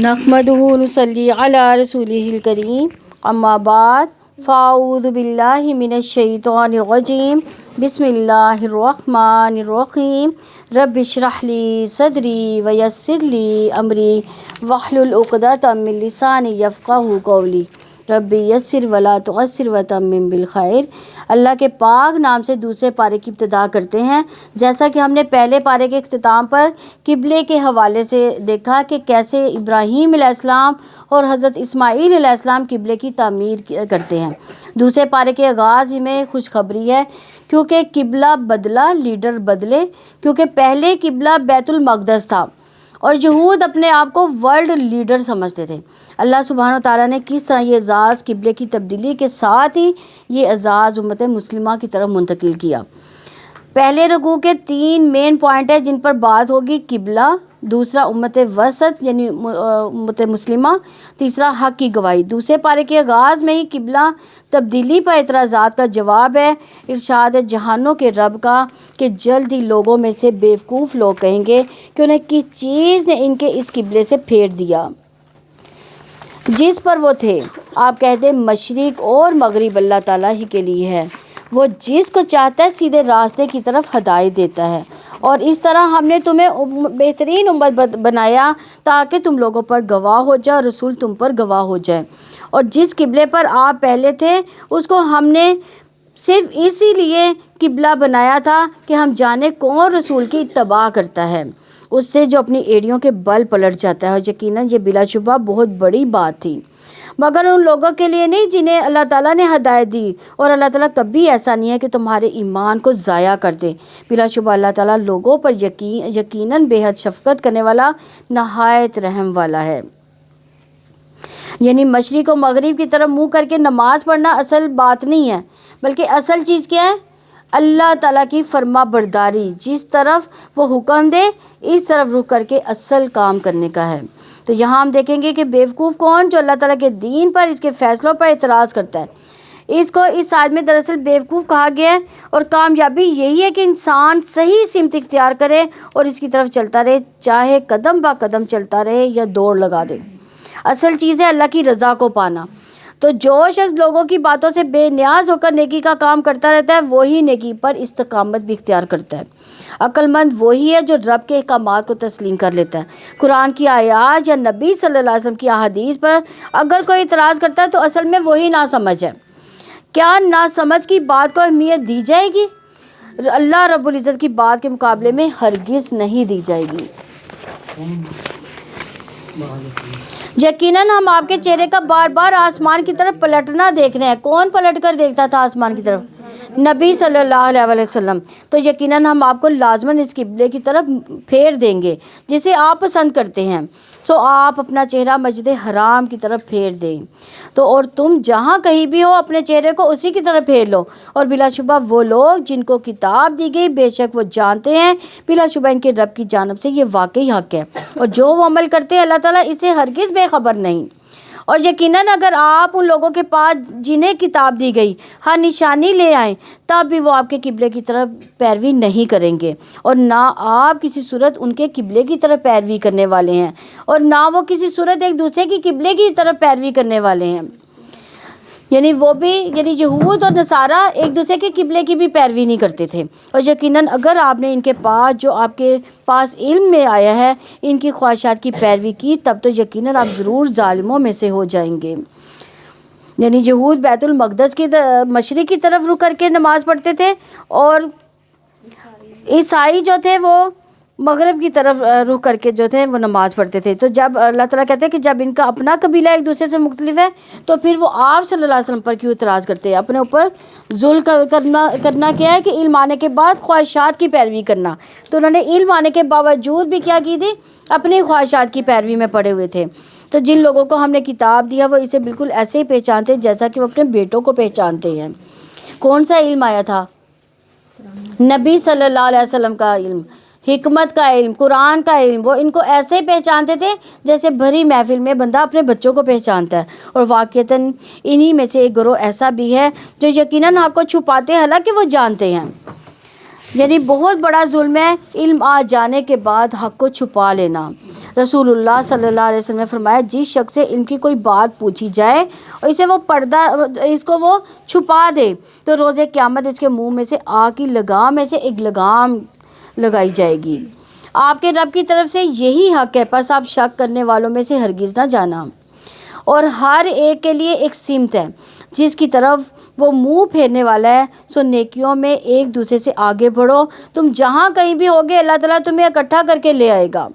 نحمدہ ونصلی علی رسولہ الکریم اما بعد فاعوذ باللہ من الشیطان الرجیم بسم اللہ الرحمن الرحیم رب اشرح لی صدری ویسر لی امری واحلل عقدۃ من لسانی یفقہوا قولی ربی یسر ولا تعسر وتمم بالخیر۔ اللہ کے پاک نام سے دوسرے پارے کی ابتدا کرتے ہیں۔ جیسا کہ ہم نے پہلے پارے کے اختتام پر قبلے کے حوالے سے دیکھا کہ کیسے ابراہیم علیہ السلام اور حضرت اسماعیل علیہ السلام قبلے کی تعمیر کرتے ہیں۔ دوسرے پارے کے آغاز میں خوشخبری ہے کیونکہ قبلہ بدلا لیڈر بدلے، کیونکہ پہلے قبلہ بیت المقدس تھا اور یہود اپنے آپ کو ورلڈ لیڈر سمجھتے تھے۔ اللہ سبحانہ و تعالیٰ نے کس طرح یہ اعزاز قبلے کی تبدیلی کے ساتھ ہی یہ اعزاز امت مسلمہ کی طرف منتقل کیا۔ پہلے رکوع کے 3 مین پوائنٹ ہیں جن پر بات ہوگی: قبلہ، دوسرا امت وسط یعنی امت مسلمہ، تیسرا حق کی گواہی۔ دوسرے پارے کے آغاز میں ہی قبلہ تبدیلی پر اعتراضات کا جواب ہے۔ ارشاد جہانوں کے رب کا کہ جلد ہی لوگوں میں سے بیوقوف لوگ کہیں گے کہ انہیں کس چیز نے ان کے اس قبلے سے پھیر دیا جس پر وہ تھے۔ آپ کہتے مشرق اور مغرب اللہ تعالیٰ ہی کے لیے ہے، وہ جس کو چاہتا ہے سیدھے راستے کی طرف ہدایت دیتا ہے، اور اس طرح ہم نے تمہیں بہترین امت بنایا تاکہ تم لوگوں پر گواہ ہو جائے اور رسول تم پر گواہ ہو جائے۔ اور جس قبلے پر آپ پہلے تھے اس کو ہم نے صرف اسی لیے قبلہ بنایا تھا کہ ہم جانیں کون رسول کی اتباع کرتا ہے، اس سے جو اپنی ایڑیوں کے بل پلٹ جاتا ہے۔ اور یقیناً یہ بلا شبہ بہت بڑی بات تھی، مگر ان لوگوں کے لیے نہیں جنہیں اللہ تعالیٰ نے ہدایت دی، اور اللہ تعالیٰ کبھی ایسا نہیں ہے کہ تمہارے ایمان کو ضائع کر دے۔ بلا شبہ اللہ تعالیٰ لوگوں پر یقیناً بے حد شفقت کرنے والا، نہایت رحم والا ہے۔ یعنی مشرق و مغرب کی طرف منہ کر کے نماز پڑھنا اصل بات نہیں ہے، بلکہ اصل چیز کیا ہے؟ اللہ تعالیٰ کی فرما برداری، جس طرف وہ حکم دے اس طرف رخ کر کے اصل کام کرنے کا ہے۔ تو یہاں ہم دیکھیں گے کہ بیوقوف کون؟ جو اللہ تعالیٰ کے دین پر، اس کے فیصلوں پر اعتراض کرتا ہے۔ اس کو اس آیت میں دراصل بیوقوف کہا گیا ہے، اور کامیابی یہی ہے کہ انسان صحیح سمت اختیار کرے اور اس کی طرف چلتا رہے، چاہے قدم با قدم چلتا رہے یا دوڑ لگا دے۔ اصل چیز ہے اللہ کی رضا کو پانا۔ تو جو شخص لوگوں کی باتوں سے بے نیاز ہو کر نیکی کا کام کرتا رہتا ہے وہی نیکی پر استقامت بھی اختیار کرتا ہے۔ عقل مند وہی ہے جو رب کے احکامات کو تسلیم کر لیتا ہے۔ قرآن کی آیات یا نبی صلی اللہ علیہ وسلم کی احادیث پر اگر کوئی اعتراض کرتا ہے تو اصل میں وہی ناسمجھ ہے۔ کیا ناسمجھ کی بات کو اہمیت دی جائے گی؟ اللہ رب العزت کی بات کے مقابلے میں ہرگز نہیں دی جائے گی۔ یقیناً ہم آپ کے چہرے کا بار بار آسمان کی طرف پلٹنا دیکھ رہے ہیں۔ کون پلٹ کر دیکھتا تھا آسمان کی طرف؟ نبی صلی اللہ علیہ وسلم۔ تو یقیناً ہم آپ کو لازماً اس قبلے کی طرف پھیر دیں گے جسے آپ پسند کرتے ہیں، سو آپ اپنا چہرہ مسجد حرام کی طرف پھیر دیں۔ تو اور تم جہاں کہیں بھی ہو اپنے چہرے کو اسی کی طرف پھیر لو، اور بلا شبہ وہ لوگ جن کو کتاب دی گئی بے شک وہ جانتے ہیں، بلا شبہ ان کے رب کی جانب سے یہ واقعی حق ہے، اور جو وہ عمل کرتے ہیں اللہ تعالیٰ اسے ہرگز بے خبر نہیں۔ اور یقیناً اگر آپ ان لوگوں کے پاس جنہیں کتاب دی گئی ہر نشانی لے آئیں تب بھی وہ آپ کے قبلے کی طرف پیروی نہیں کریں گے، اور نہ آپ کسی صورت ان کے قبلے کی طرف پیروی کرنے والے ہیں، اور نہ وہ کسی صورت ایک دوسرے کی قبلے کی طرف پیروی کرنے والے ہیں۔ یعنی وہ بھی یہود اور نصارہ ایک دوسرے کے قبلے کی بھی پیروی نہیں کرتے تھے۔ اور یقیناً اگر آپ نے ان کے پاس جو آپ کے پاس علم میں آیا ہے ان کی خواہشات کی پیروی کی تب تو یقیناً آپ ضرور ظالموں میں سے ہو جائیں گے۔ یعنی یہود بیت المقدس کی مشرق کی طرف رخ کر کے نماز پڑھتے تھے، اور عیسائی جو تھے وہ مغرب کی طرف رخ کر کے جو تھے وہ نماز پڑھتے تھے۔ تو جب اللہ تعالیٰ کہتے ہیں کہ جب ان کا اپنا قبیلہ ایک دوسرے سے مختلف ہے تو پھر وہ آپ صلی اللہ علیہ وسلم پر کیوں اعتراض کرتے ہیں؟ اپنے اوپر ظلم کرنا کیا ہے کہ علم آنے کے بعد خواہشات کی پیروی کرنا۔ تو انہوں نے علم آنے کے باوجود بھی کیا کی تھی؟ اپنی خواہشات کی پیروی میں پڑے ہوئے تھے۔ تو جن لوگوں کو ہم نے کتاب دیا وہ اسے بالکل ایسے ہی پہچانتے ہیں جیسا کہ وہ اپنے بیٹوں کو پہچانتے ہیں۔ کون سا علم آیا تھا؟ نبی صلی اللہ علیہ وسلم کا علم، حکمت کا علم، قرآن کا علم۔ وہ ان کو ایسے ہی پہچانتے تھے جیسے بھری محفل میں بندہ اپنے بچوں کو پہچانتا ہے۔ اور واقعتاً انہی میں سے ایک گروہ ایسا بھی ہے جو یقیناً آپ کو چھپاتے ہیں حالانکہ وہ جانتے ہیں۔ یعنی بہت بڑا ظلم ہے علم آ جانے کے بعد حق کو چھپا لینا۔ رسول اللہ صلی اللہ علیہ وسلم نے فرمایا جس شخص سے علم کی کوئی بات پوچھی جائے اور اسے وہ اس کو وہ چھپا دے تو روز قیامت اس کے منہ میں سے آگ کی لگام میں سے ایک لگام لگائی جائے گی۔ آپ کے رب کی طرف سے یہی حق ہے، پس آپ شک کرنے والوں میں سے ہرگز نہ جانا۔ اور ہر ایک کے لیے ایک سمت ہے جس کی طرف وہ منہ پھیرنے والا ہے، سو نیکیوں میں ایک دوسرے سے آگے بڑھو، تم جہاں کہیں بھی ہوگے اللہ تعالیٰ تمہیں اکٹھا کر کے لے آئے گا۔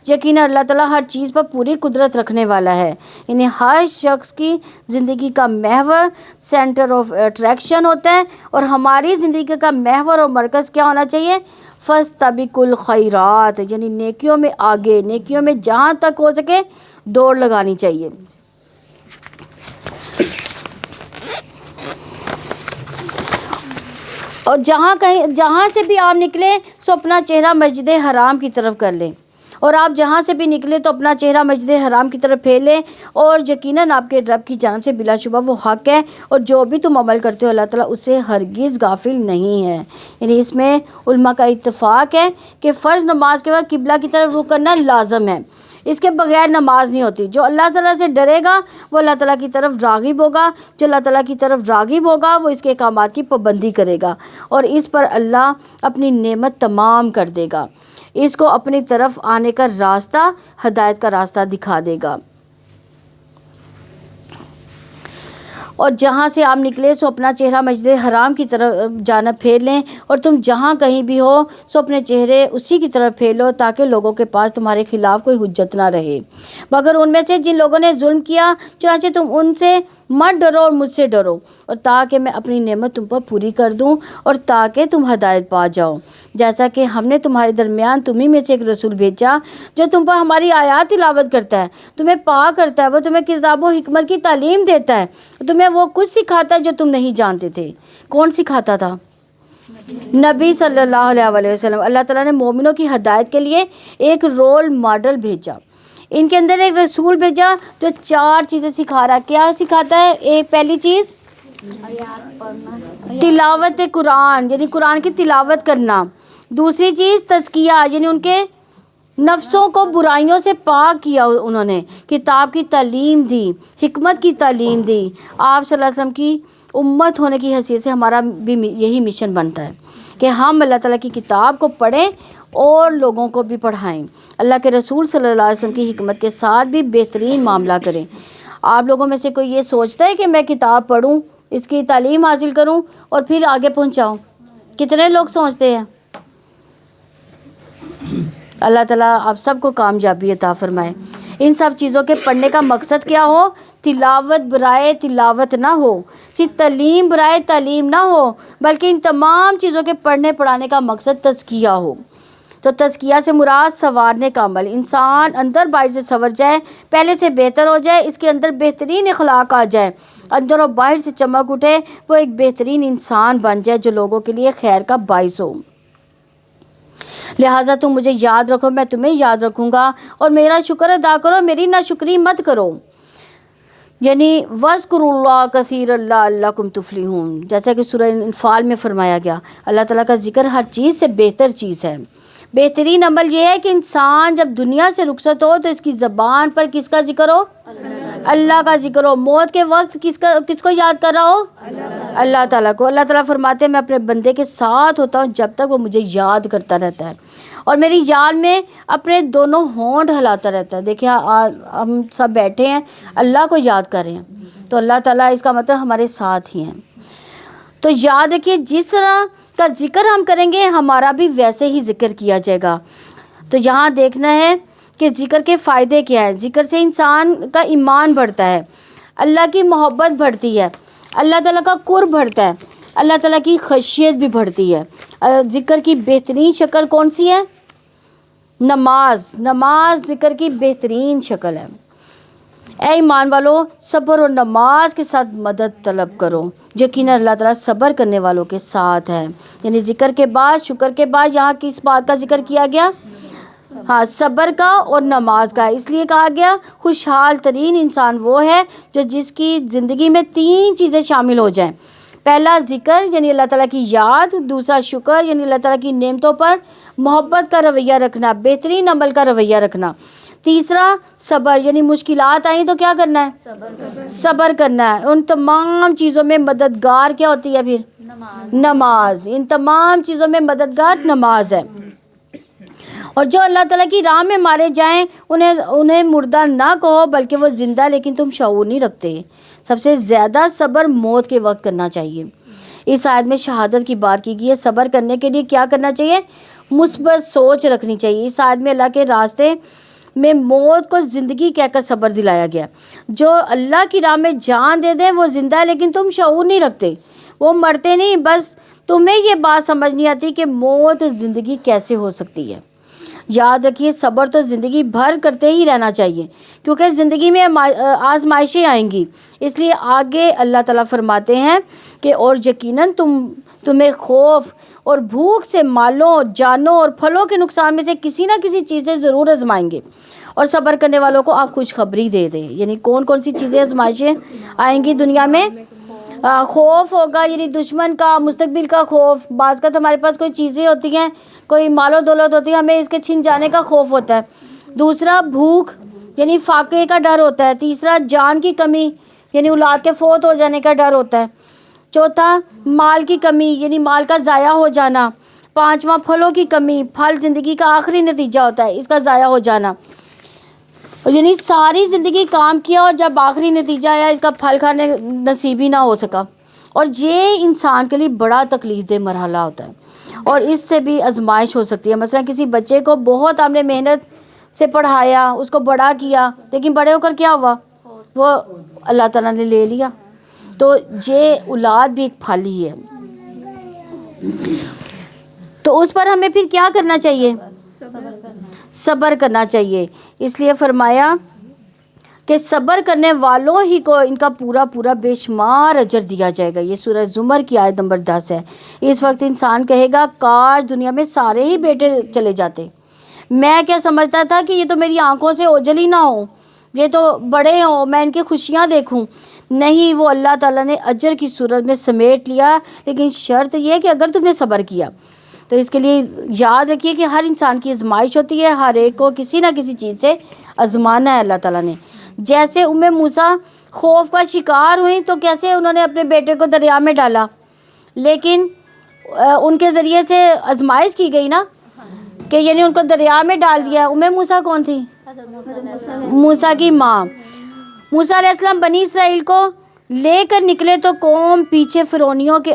یقیناً اللہ تعالیٰ ہر چیز پر پوری قدرت رکھنے والا ہے، یعنی ہر شخص کی زندگی کا محور سینٹر آف اٹریکشن ہوتا ہے، اور ہماری زندگی کا محور اور مرکز کیا ہونا چاہیے؟ فاستبقوا الخیرات، یعنی نیکیوں میں آگے، نیکیوں میں جہاں تک ہو سکے دوڑ لگانی چاہیے۔ اور جہاں سے بھی آپ نکلے سو اپنا چہرہ مسجد حرام کی طرف کر لیں، اور آپ جہاں سے بھی نکلے تو اپنا چہرہ مسجد حرام کی طرف پھیر لیں، اور یقیناً آپ کے رب کی جانب سے بلا شبہ وہ حق ہے، اور جو بھی تم عمل کرتے ہو اللہ تعالیٰ اس سے ہرگز غافل نہیں ہے۔ یعنی اس میں علماء کا اتفاق ہے کہ فرض نماز کے وقت قبلہ کی طرف رخ کرنا لازم ہے، اس کے بغیر نماز نہیں ہوتی۔ جو اللہ تعالیٰ سے ڈرے گا وہ اللہ تعالیٰ کی طرف راغب ہوگا، جو اللہ تعالیٰ کی طرف راغب ہوگا وہ اس کے احکامات کی پابندی کرے گا، اور اس پر اللہ اپنی نعمت تمام کر دے گا، اس کو اپنی طرف آنے کا راستہ، ہدایت کا راستہ دکھا دے گا۔ اور جہاں سے آپ نکلے سو اپنا چہرہ مسجد حرام کی طرف جانب پھیر لیں، اور تم جہاں کہیں بھی ہو سو اپنے چہرے اسی کی طرف پھیر لو تاکہ لوگوں کے پاس تمہارے خلاف کوئی حجت نہ رہے، مگر ان میں سے جن لوگوں نے ظلم کیا، چنانچہ تم ان سے مت ڈرو اور مجھ سے ڈرو، اور تاکہ میں اپنی نعمت تم پر پوری کر دوں اور تاکہ تم ہدایت پا جاؤ، جیسا کہ ہم نے تمہارے درمیان تمہیں میں سے ایک رسول بھیجا جو تم پر ہماری آیات تلاوت کرتا ہے، تمہیں پاک کرتا ہے، وہ تمہیں کتاب و حکمت کی تعلیم دیتا ہے، تمہیں وہ کچھ سکھاتا ہے جو تم نہیں جانتے تھے۔ کون سکھاتا تھا؟ نبی صلی اللہ علیہ وسلم۔ اللہ تعالیٰ نے مومنوں کی ہدایت کے لیے ایک رول ماڈل بھیجا، ان کے اندر ایک رسول بھیجا جو 4 چیزیں سکھا رہا ہے۔ کیا سکھاتا ہے؟ ایک پہلی چیز تلاوت قرآن، یعنی قرآن کی تلاوت کرنا۔ دوسری چیز تزکیہ، یعنی ان کے نفسوں کو برائیوں سے پاک کیا، انہوں نے کتاب کی تعلیم دی، حکمت کی تعلیم دی۔ آپ صلی اللہ علیہ وسلم کی امت ہونے کی حیثیت سے ہمارا بھی یہی مشن بنتا ہے کہ ہم اللہ تعالیٰ کی کتاب کو پڑھیں اور لوگوں کو بھی پڑھائیں، اللہ کے رسول صلی اللہ علیہ وسلم کی حکمت کے ساتھ بھی بہترین معاملہ کریں۔ آپ لوگوں میں سے کوئی یہ سوچتا ہے کہ میں کتاب پڑھوں، اس کی تعلیم حاصل کروں اور پھر آگے پہنچاؤں؟ کتنے لوگ سوچتے ہیں؟ اللہ تعالیٰ آپ سب کو کامیابی عطا فرمائے۔ ان سب چیزوں کے پڑھنے کا مقصد کیا ہو؟ تلاوت برائے تلاوت نہ ہو، صرف تعلیم برائے تعلیم نہ ہو، بلکہ ان تمام چیزوں کے پڑھنے پڑھانے کا مقصد تزکیہ ہو۔ تو تزکیہ سے مراد سنوارنے کا عمل، انسان اندر باہر سے سنور جائے، پہلے سے بہتر ہو جائے، اس کے اندر بہترین اخلاق آ جائے، اندر اور باہر سے چمک اٹھے، وہ ایک بہترین انسان بن جائے جو لوگوں کے لیے خیر کا باعث ہو۔ لہٰذا تم مجھے یاد رکھو، میں تمہیں یاد رکھوں گا، اور میرا شکر ادا کرو، میری ناشکری مت کرو۔ یعنی وَاذْكُرُوا اللَّهَ كَثِيرًا لَعَلَّكُمْ تُفْلِحُونَ، جیسا کہ سورہ انفال میں فرمایا گیا، اللہ تعالیٰ کا ذکر ہر چیز سے بہتر چیز ہے۔ بہترین عمل یہ ہے کہ انسان جب دنیا سے رخصت ہو تو اس کی زبان پر کس کا ذکر ہو؟ اللہ کا ذکر ہو۔ موت کے وقت کس کو یاد کر رہا ہو؟ اللہ تعالیٰ کو۔ اللہ تعالیٰ فرماتے ہیں میں اپنے بندے کے ساتھ ہوتا ہوں جب تک وہ مجھے یاد کرتا رہتا ہے، اور میری یاد میں اپنے دونوں ہونٹ ہلاتا رہتا ہے۔ دیکھیں ہم سب بیٹھے ہیں، اللہ کو یاد کر رہے ہیں، تو اللہ تعالیٰ اس کا مطلب ہمارے ساتھ ہی ہیں۔ تو یاد رکھیے جس طرح کا ذکر ہم کریں گے ہمارا بھی ویسے ہی ذکر کیا جائے گا۔ تو یہاں دیکھنا ہے کہ ذکر کے فائدے کیا ہیں۔ ذکر سے انسان کا ایمان بڑھتا ہے، اللہ کی محبت بڑھتی ہے، اللہ تعالیٰ کا قرب بڑھتا ہے، اللہ تعالیٰ کی خشیت بھی بڑھتی ہے۔ ذکر کی بہترین شکل کون سی ہے؟ نماز ذکر کی بہترین شکل ہے۔ اے ایمان والو، صبر اور نماز کے ساتھ مدد طلب کرو، یقیناً اللہ تعالیٰ صبر کرنے والوں کے ساتھ ہے۔ یعنی ذکر کے بعد، شکر کے بعد یہاں کس بات کا ذکر کیا گیا؟ ہاں، صبر کا اور نماز کا۔ اس لیے کہا گیا خوشحال ترین انسان وہ ہے جو جس کی زندگی میں 3 چیزیں شامل ہو جائیں۔ پہلا ذکر یعنی اللہ تعالیٰ کی یاد، دوسرا شکر یعنی اللہ تعالیٰ کی نعمتوں پر محبت کا رویہ رکھنا، بہترین عمل کا رویہ رکھنا، تیسرا صبر، یعنی مشکلات آئیں تو کیا کرنا ہے؟ صبر کرنا ہے۔ ان تمام چیزوں میں مددگار کیا ہوتی ہے پھر؟ نماز۔ ان تمام چیزوں میں مددگار نماز ہے۔ اور جو اللہ تعالیٰ کی راہ میں مارے جائیں انہیں مردہ نہ کہو بلکہ وہ زندہ، لیکن تم شعور نہیں رکھتے۔ سب سے زیادہ صبر موت کے وقت کرنا چاہیے۔ اس آیت میں شہادت کی بات کی گئی ہے۔ صبر کرنے کے لیے کیا کرنا چاہیے؟ مثبت سوچ رکھنی چاہیے۔ اس آیت میں اللہ کے راستے میں موت کو زندگی کہہ کر صبر دلایا گیا۔ جو اللہ کی راہ میں جان دے دیں وہ زندہ ہے، لیکن تم شعور نہیں رکھتے، وہ مرتے نہیں، بس تمہیں یہ بات سمجھ نہیں آتی کہ موت زندگی کیسے ہو سکتی ہے۔ یاد رکھیے صبر تو زندگی بھر کرتے ہی رہنا چاہیے، کیونکہ زندگی میں آزمائشیں آئیں گی۔ اس لیے آگے اللہ تعالیٰ فرماتے ہیں کہ اور یقیناً تمہیں خوف اور بھوک سے مالوں، جانوں اور پھلوں کے نقصان میں سے کسی نہ کسی چیز سے ضرور آزمائیں گے، اور صبر کرنے والوں کو آپ خوشخبری دے دیں۔ یعنی کون کون سی چیزیں آزمائشیں آئیں گی دنیا میں؟ خوف ہوگا، یعنی دشمن کا، مستقبل کا خوف۔ بعض کا ہمارے پاس کوئی چیزیں ہوتی ہیں، کوئی مال و دولت ہوتی ہے، ہمیں اس کے چھن جانے کا خوف ہوتا ہے۔ دوسرا بھوک، یعنی فاقے کا ڈر ہوتا ہے۔ تیسرا جان کی کمی، یعنی اولاد کے فوت ہو جانے کا ڈر ہوتا ہے۔ چوتھا مال کی کمی، یعنی مال کا ضائع ہو جانا۔ پانچواں پھلوں کی کمی، پھل زندگی کا آخری نتیجہ ہوتا ہے، اس کا ضائع ہو جانا۔ یعنی ساری زندگی کام کیا اور جب آخری نتیجہ آیا اس کا پھل کھانے نصیب ہی نہ ہو سکا، اور یہ انسان کے لیے بڑا تکلیف دہ مرحلہ ہوتا ہے، اور اس سے بھی آزمائش ہو سکتی ہے۔ مثلا کسی بچے کو بہت آپ نے محنت سے پڑھایا، اس کو بڑا کیا، لیکن بڑے ہو کر کیا ہوا؟ وہ اللہ تعالیٰ نے لے لیا۔ تو یہ اولاد بھی ایک پھل ہی ہے۔ تو اس پر ہمیں پھر کیا کرنا چاہیے؟ صبر کرنا چاہیے۔ اس لیے فرمایا کہ صبر کرنے والوں ہی کو ان کا پورا پورا بے شمار اجر دیا جائے گا۔ یہ سورہ زمر کی آیت نمبر 10 ہے۔ اس وقت انسان کہے گا کاش دنیا میں سارے ہی بیٹے چلے جاتے، میں کیا سمجھتا تھا کہ یہ تو میری آنکھوں سے اوجھل ہی نہ ہو، یہ تو بڑے ہوں، میں ان کی خوشیاں دیکھوں۔ نہیں، وہ اللہ تعالیٰ نے اجر کی صورت میں سمیٹ لیا، لیکن شرط یہ ہے کہ اگر تم نے صبر کیا تو اس کے لیے یاد رکھیے کہ ہر انسان کی آزمائش ہوتی ہے، ہر ایک کو کسی نہ کسی چیز سے آزمانا ہے اللہ تعالیٰ نے۔ جیسے موسیٰ خوف کا شکار ہوئیں تو کیسے انہوں نے اپنے بیٹے کو دریا میں ڈالا، لیکن ان کے ذریعے سے آزمائش کی گئی نا، کہ یعنی ان کو دریا میں ڈال دیا۔ موسیٰ کون تھی؟ موسیٰ کی ماں۔ موسیٰ علیہ السلام بنی اسرائیل کو لے کر نکلے تو قوم پیچھے فرعونیوں کے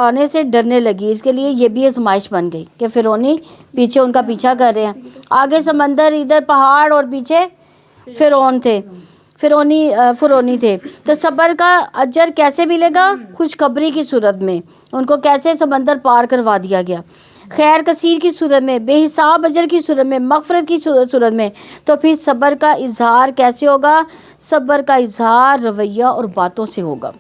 آنے سے ڈرنے لگی۔ اس کے لیے یہ بھی آزمائش بن گئی کہ فرعونی پیچھے ان کا پیچھا کر رہے ہیں، آگے سمندر، ادھر پہاڑ، اور پیچھے فرعون تھے، فرعونی تھے۔ تو صبر کا اجر کیسے ملے گا؟ خوشخبری کی صورت میں۔ ان کو کیسے سمندر پار کروا دیا گیا، خیر کثیر کی صورت میں، بے حساب اجر کی صورت میں، مغفرت کی صورت میں۔ تو پھر صبر کا اظہار کیسے ہوگا؟ صبر کا اظہار رویہ اور باتوں سے ہوگا۔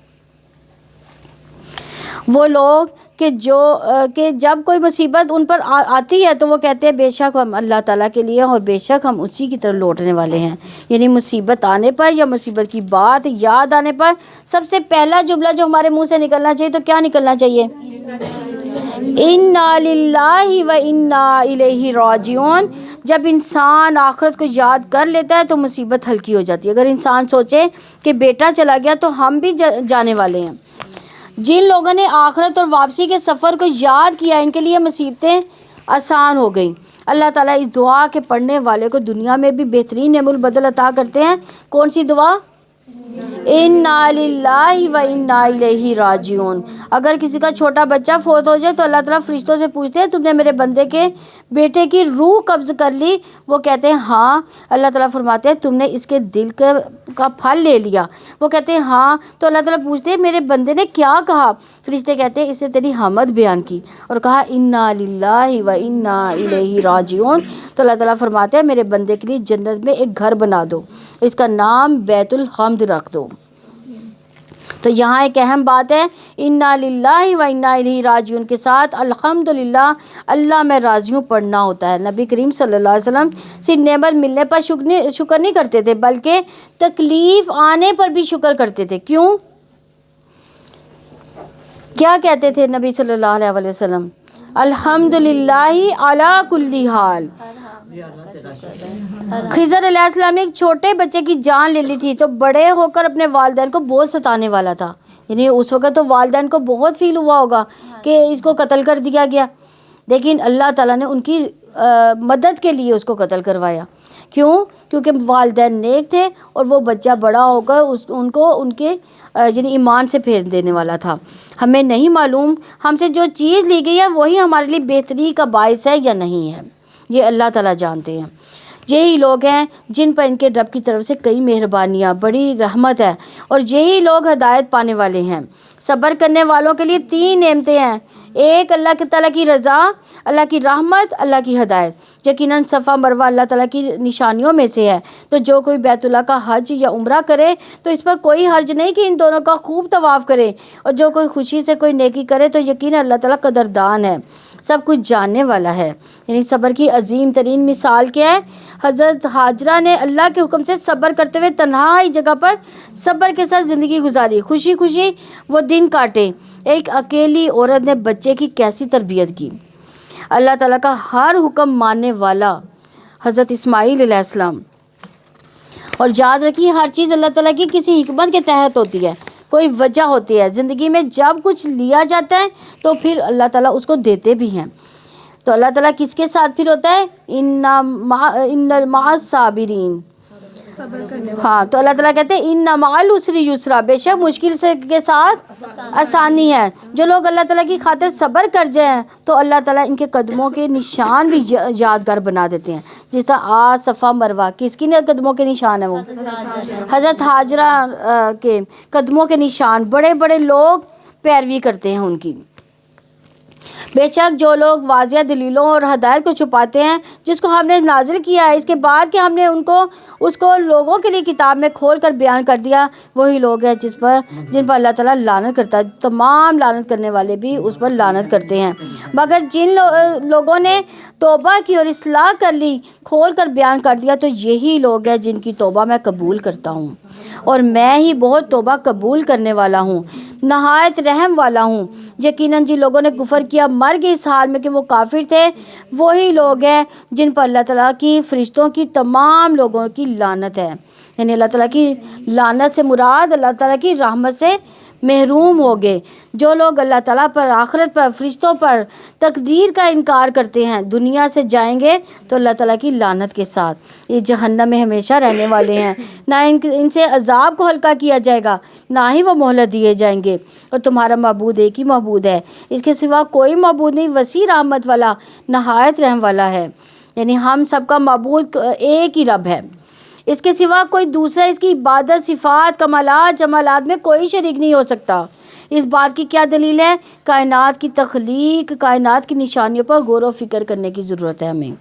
وہ لوگ کہ جب کوئی مصیبت ان پر آتی ہے تو وہ کہتے ہیں بے شک ہم اللہ تعالیٰ کے لیے اور بے شک ہم اسی کی طرف لوٹنے والے ہیں۔ یعنی مصیبت آنے پر یا مصیبت کی بات یاد آنے پر سب سے پہلا جملہ جو ہمارے منہ سے نکلنا چاہیے تو کیا نکلنا چاہیے؟ انا للہ و انا الیہ راجعون۔ جب انسان آخرت کو یاد کر لیتا ہے تو مصیبت ہلکی ہو جاتی ہے۔ اگر انسان سوچے کہ بیٹا چلا گیا تو ہم بھی جانے والے ہیں۔ جن لوگوں نے آخرت اور واپسی کے سفر کو یاد کیا ان کے لیے مصیبتیں آسان ہو گئیں۔ اللہ تعالیٰ اس دعا کے پڑھنے والے کو دنیا میں بھی بہترین نعم البدل عطا کرتے ہیں۔ کون سی دعا؟ انا للہ و انا الیہ راجعون۔ اگر کسی کا چھوٹا بچہ فوت ہو جائے تو اللہ تعالیٰ فرشتوں سے پوچھتے ہیں تم نے میرے بندے کے بیٹے کی روح قبض کر لی؟ وہ کہتے ہیں ہاں۔ اللہ تعالیٰ فرماتے ہیں تم نے اس کے دل کا پھل لے لیا؟ وہ کہتے ہیں ہاں۔ تو اللہ تعالیٰ پوچھتے ہیں میرے بندے نے کیا کہا؟ فرشتے کہتے ہیں اس نے تیری حمد بیان کی اور کہا انا للہ و انا الیہ راجعون۔ تو اللہ تعالیٰ فرماتے ہیں میرے بندے کے لیے جنت میں ایک گھر بنا دو، اس کا نام بیت الحمد رکھ دو۔ تو یہاں ایک اہم بات ہے، انا للہ و انا الیہ راجعون کے ساتھ الحمدللہ اللہ میں راضی ہوں پڑھنا ہوتا ہے۔ نبی کریم صلی اللہ علیہ وسلم صرف نعمت ملنے پر شکر نہیں کرتے تھے بلکہ تکلیف آنے پر بھی شکر کرتے تھے۔ کیوں؟ کیا کہتے تھے نبی صلی اللہ علیہ وسلم؟ الحمدللہ علی کل حال، خضر علیہ السلام نے ایک چھوٹے بچے کی جان لے لی تھی تو بڑے ہو کر اپنے والدین کو بہت ستانے والا تھا. یعنی اس وقت تو والدین کو بہت فیل ہوا ہوگا کہ اس کو قتل کر دیا گیا، لیکن اللہ تعالیٰ نے ان کی مدد کے لیے اس کو قتل کروایا. کیوں؟ کیونکہ والدین نیک تھے اور وہ بچہ بڑا ہو کر ان کو ان کے یعنی ایمان سے پھیر دینے والا تھا. ہمیں نہیں معلوم ہم سے جو چیز لی گئی ہے وہی ہمارے لیے بہتری کا باعث ہے یا نہیں ہے، یہ اللہ تعالیٰ جانتے ہیں. یہی لوگ ہیں جن پر ان کے رب کی طرف سے کئی مہربانیاں، بڑی رحمت ہے، اور یہی لوگ ہدایت پانے والے ہیں. صبر کرنے والوں کے لیے 3 نعمتیں ہیں. ایک، اللہ تعالیٰ کی رضا، اللہ کی رحمت، اللہ کی ہدایت. یقیناً صفا مروہ اللہ تعالیٰ کی نشانیوں میں سے ہے، تو جو کوئی بیت اللہ کا حج یا عمرہ کرے تو اس پر کوئی حرج نہیں کہ ان دونوں کا خوب طواف کرے، اور جو کوئی خوشی سے کوئی نیکی کرے تو یقیناً اللہ تعالیٰ قدردان ہے، سب کچھ جاننے والا ہے. یعنی صبر کی عظیم ترین مثال کیا ہے؟ حضرت ہاجرہ نے اللہ کے حکم سے صبر کرتے ہوئے تنہائی جگہ پر صبر کے ساتھ زندگی گزاری، خوشی خوشی وہ دن کاٹے. ایک اکیلی عورت نے بچے کی کیسی تربیت کی. اللہ تعالیٰ کا ہر حکم ماننے والا حضرت اسماعیل علیہ السلام. اور یاد رکھیے ہر چیز اللہ تعالیٰ کی کسی حکمت کے تحت ہوتی ہے، کوئی وجہ ہوتی ہے. زندگی میں جب کچھ لیا جاتا ہے تو پھر اللہ تعالیٰ اس کو دیتے بھی ہیں. تو اللہ تعالیٰ کس کے ساتھ پھر ہوتا ہے؟ ان مع الصابرین. ہاں، تو اللہ تعالیٰ کہتے ہیں ان مع العسر یسرا، بے شک مشکل سے کے ساتھ آسانی ہے. جو لوگ اللہ تعالیٰ کی خاطر صبر کر جائیں تو اللہ تعالیٰ ان کے قدموں کے نشان بھی یادگار بنا دیتے ہیں. جس طرح صفا مروہ کس کی قدموں کے نشان ہیں؟ وہ حضرت ہاجرہ کے قدموں کے نشان. بڑے بڑے لوگ پیروی کرتے ہیں ان کی. بے شک جو لوگ واضح دلیلوں اور ہدایت کو چھپاتے ہیں جس کو ہم نے نازل کیا ہے اس کے بعد کہ ہم نے اس کو لوگوں کے لیے کتاب میں کھول کر بیان کر دیا، وہی لوگ ہیں جن پر اللہ تعالیٰ لعنت کرتا ہے. تمام لعنت کرنے والے بھی اس پر لعنت کرتے ہیں، مگر جن لوگوں نے توبہ کی اور اصلاح کر لی، کھول کر بیان کر دیا، تو یہی لوگ ہیں جن کی توبہ میں قبول کرتا ہوں، اور میں ہی بہت توبہ قبول کرنے والا ہوں، نہایت رحم والا ہوں. یقیناً جن لوگوں نے کفر کیا مر گئے اس حال میں کہ وہ کافر تھے، وہی لوگ ہیں جن پر اللہ تعالیٰ کی فرشتوں کی تمام لوگوں کی لعنت ہے. یعنی اللہ تعالیٰ کی لعنت سے مراد اللہ تعالیٰ کی رحمت سے محروم ہو گئے. جو لوگ اللہ تعالیٰ پر، آخرت پر، فرشتوں پر، تقدیر کا انکار کرتے ہیں، دنیا سے جائیں گے تو اللہ تعالیٰ کی لعنت کے ساتھ یہ جہنم میں ہمیشہ رہنے والے ہیں. نہ ان سے عذاب کو ہلکا کیا جائے گا، نہ ہی وہ مہلت دیے جائیں گے. اور تمہارا معبود ایک ہی معبود ہے، اس کے سوا کوئی معبود نہیں، وسیع رحمت والا، نہایت رحم والا ہے. یعنی ہم سب کا معبود ایک ہی رب ہے، اس کے سوا کوئی دوسرا اس کی عبادت، صفات، کمالات، جمالات میں کوئی شریک نہیں ہو سکتا. اس بات کی کیا دلیل ہے؟ کائنات کی تخلیق، کائنات کی نشانیوں پر غور و فکر کرنے کی ضرورت ہے ہمیں.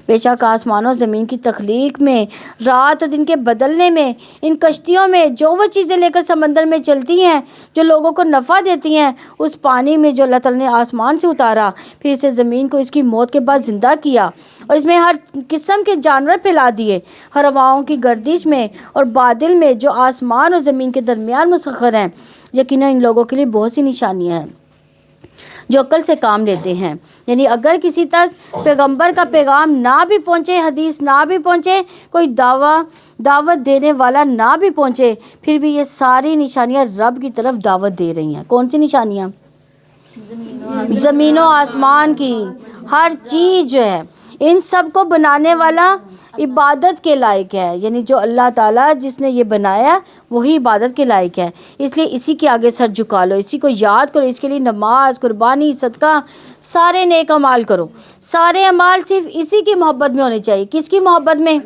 بے شک آسمان و زمین کی تخلیق میں، رات و دن کے بدلنے میں، ان کشتیوں میں جو وہ چیزیں لے کر سمندر میں چلتی ہیں جو لوگوں کو نفع دیتی ہیں، اس پانی میں جو اللہ تعالیٰ نے آسمان سے اتارا، پھر اسے زمین کو اس کی موت کے بعد زندہ کیا، اور اس میں ہر قسم کے جانور پھیلا دیے، ہر ہواؤں کی گردش میں اور بادل میں جو آسمان اور زمین کے درمیان مسخر ہیں. یقیناً ان لوگوں کے لیے بہت سی نشانیاں ہیں جو عقل سے کام لیتے ہیں. یعنی اگر کسی تک پیغمبر کا پیغام نہ بھی پہنچے، حدیث نہ بھی پہنچے، کوئی دعوت دینے والا نہ بھی پہنچے، پھر بھی یہ ساری نشانیاں رب کی طرف دعوت دے رہی ہیں. کون سی نشانیاں؟ زمین و آسمان کی ہر چیز جو ہے، ان سب کو بنانے والا عبادت کے لائق ہے. یعنی جو اللہ تعالیٰ جس نے یہ بنایا وہی عبادت کے لائق ہے. اس لیے اسی کے آگے سر جھکا لو، اسی کو یاد کرو، اس کے لیے نماز، قربانی، صدقہ، سارے نیک اعمال کرو. سارے اعمال صرف اسی کی محبت میں ہونے چاہیے. کس کی محبت میں؟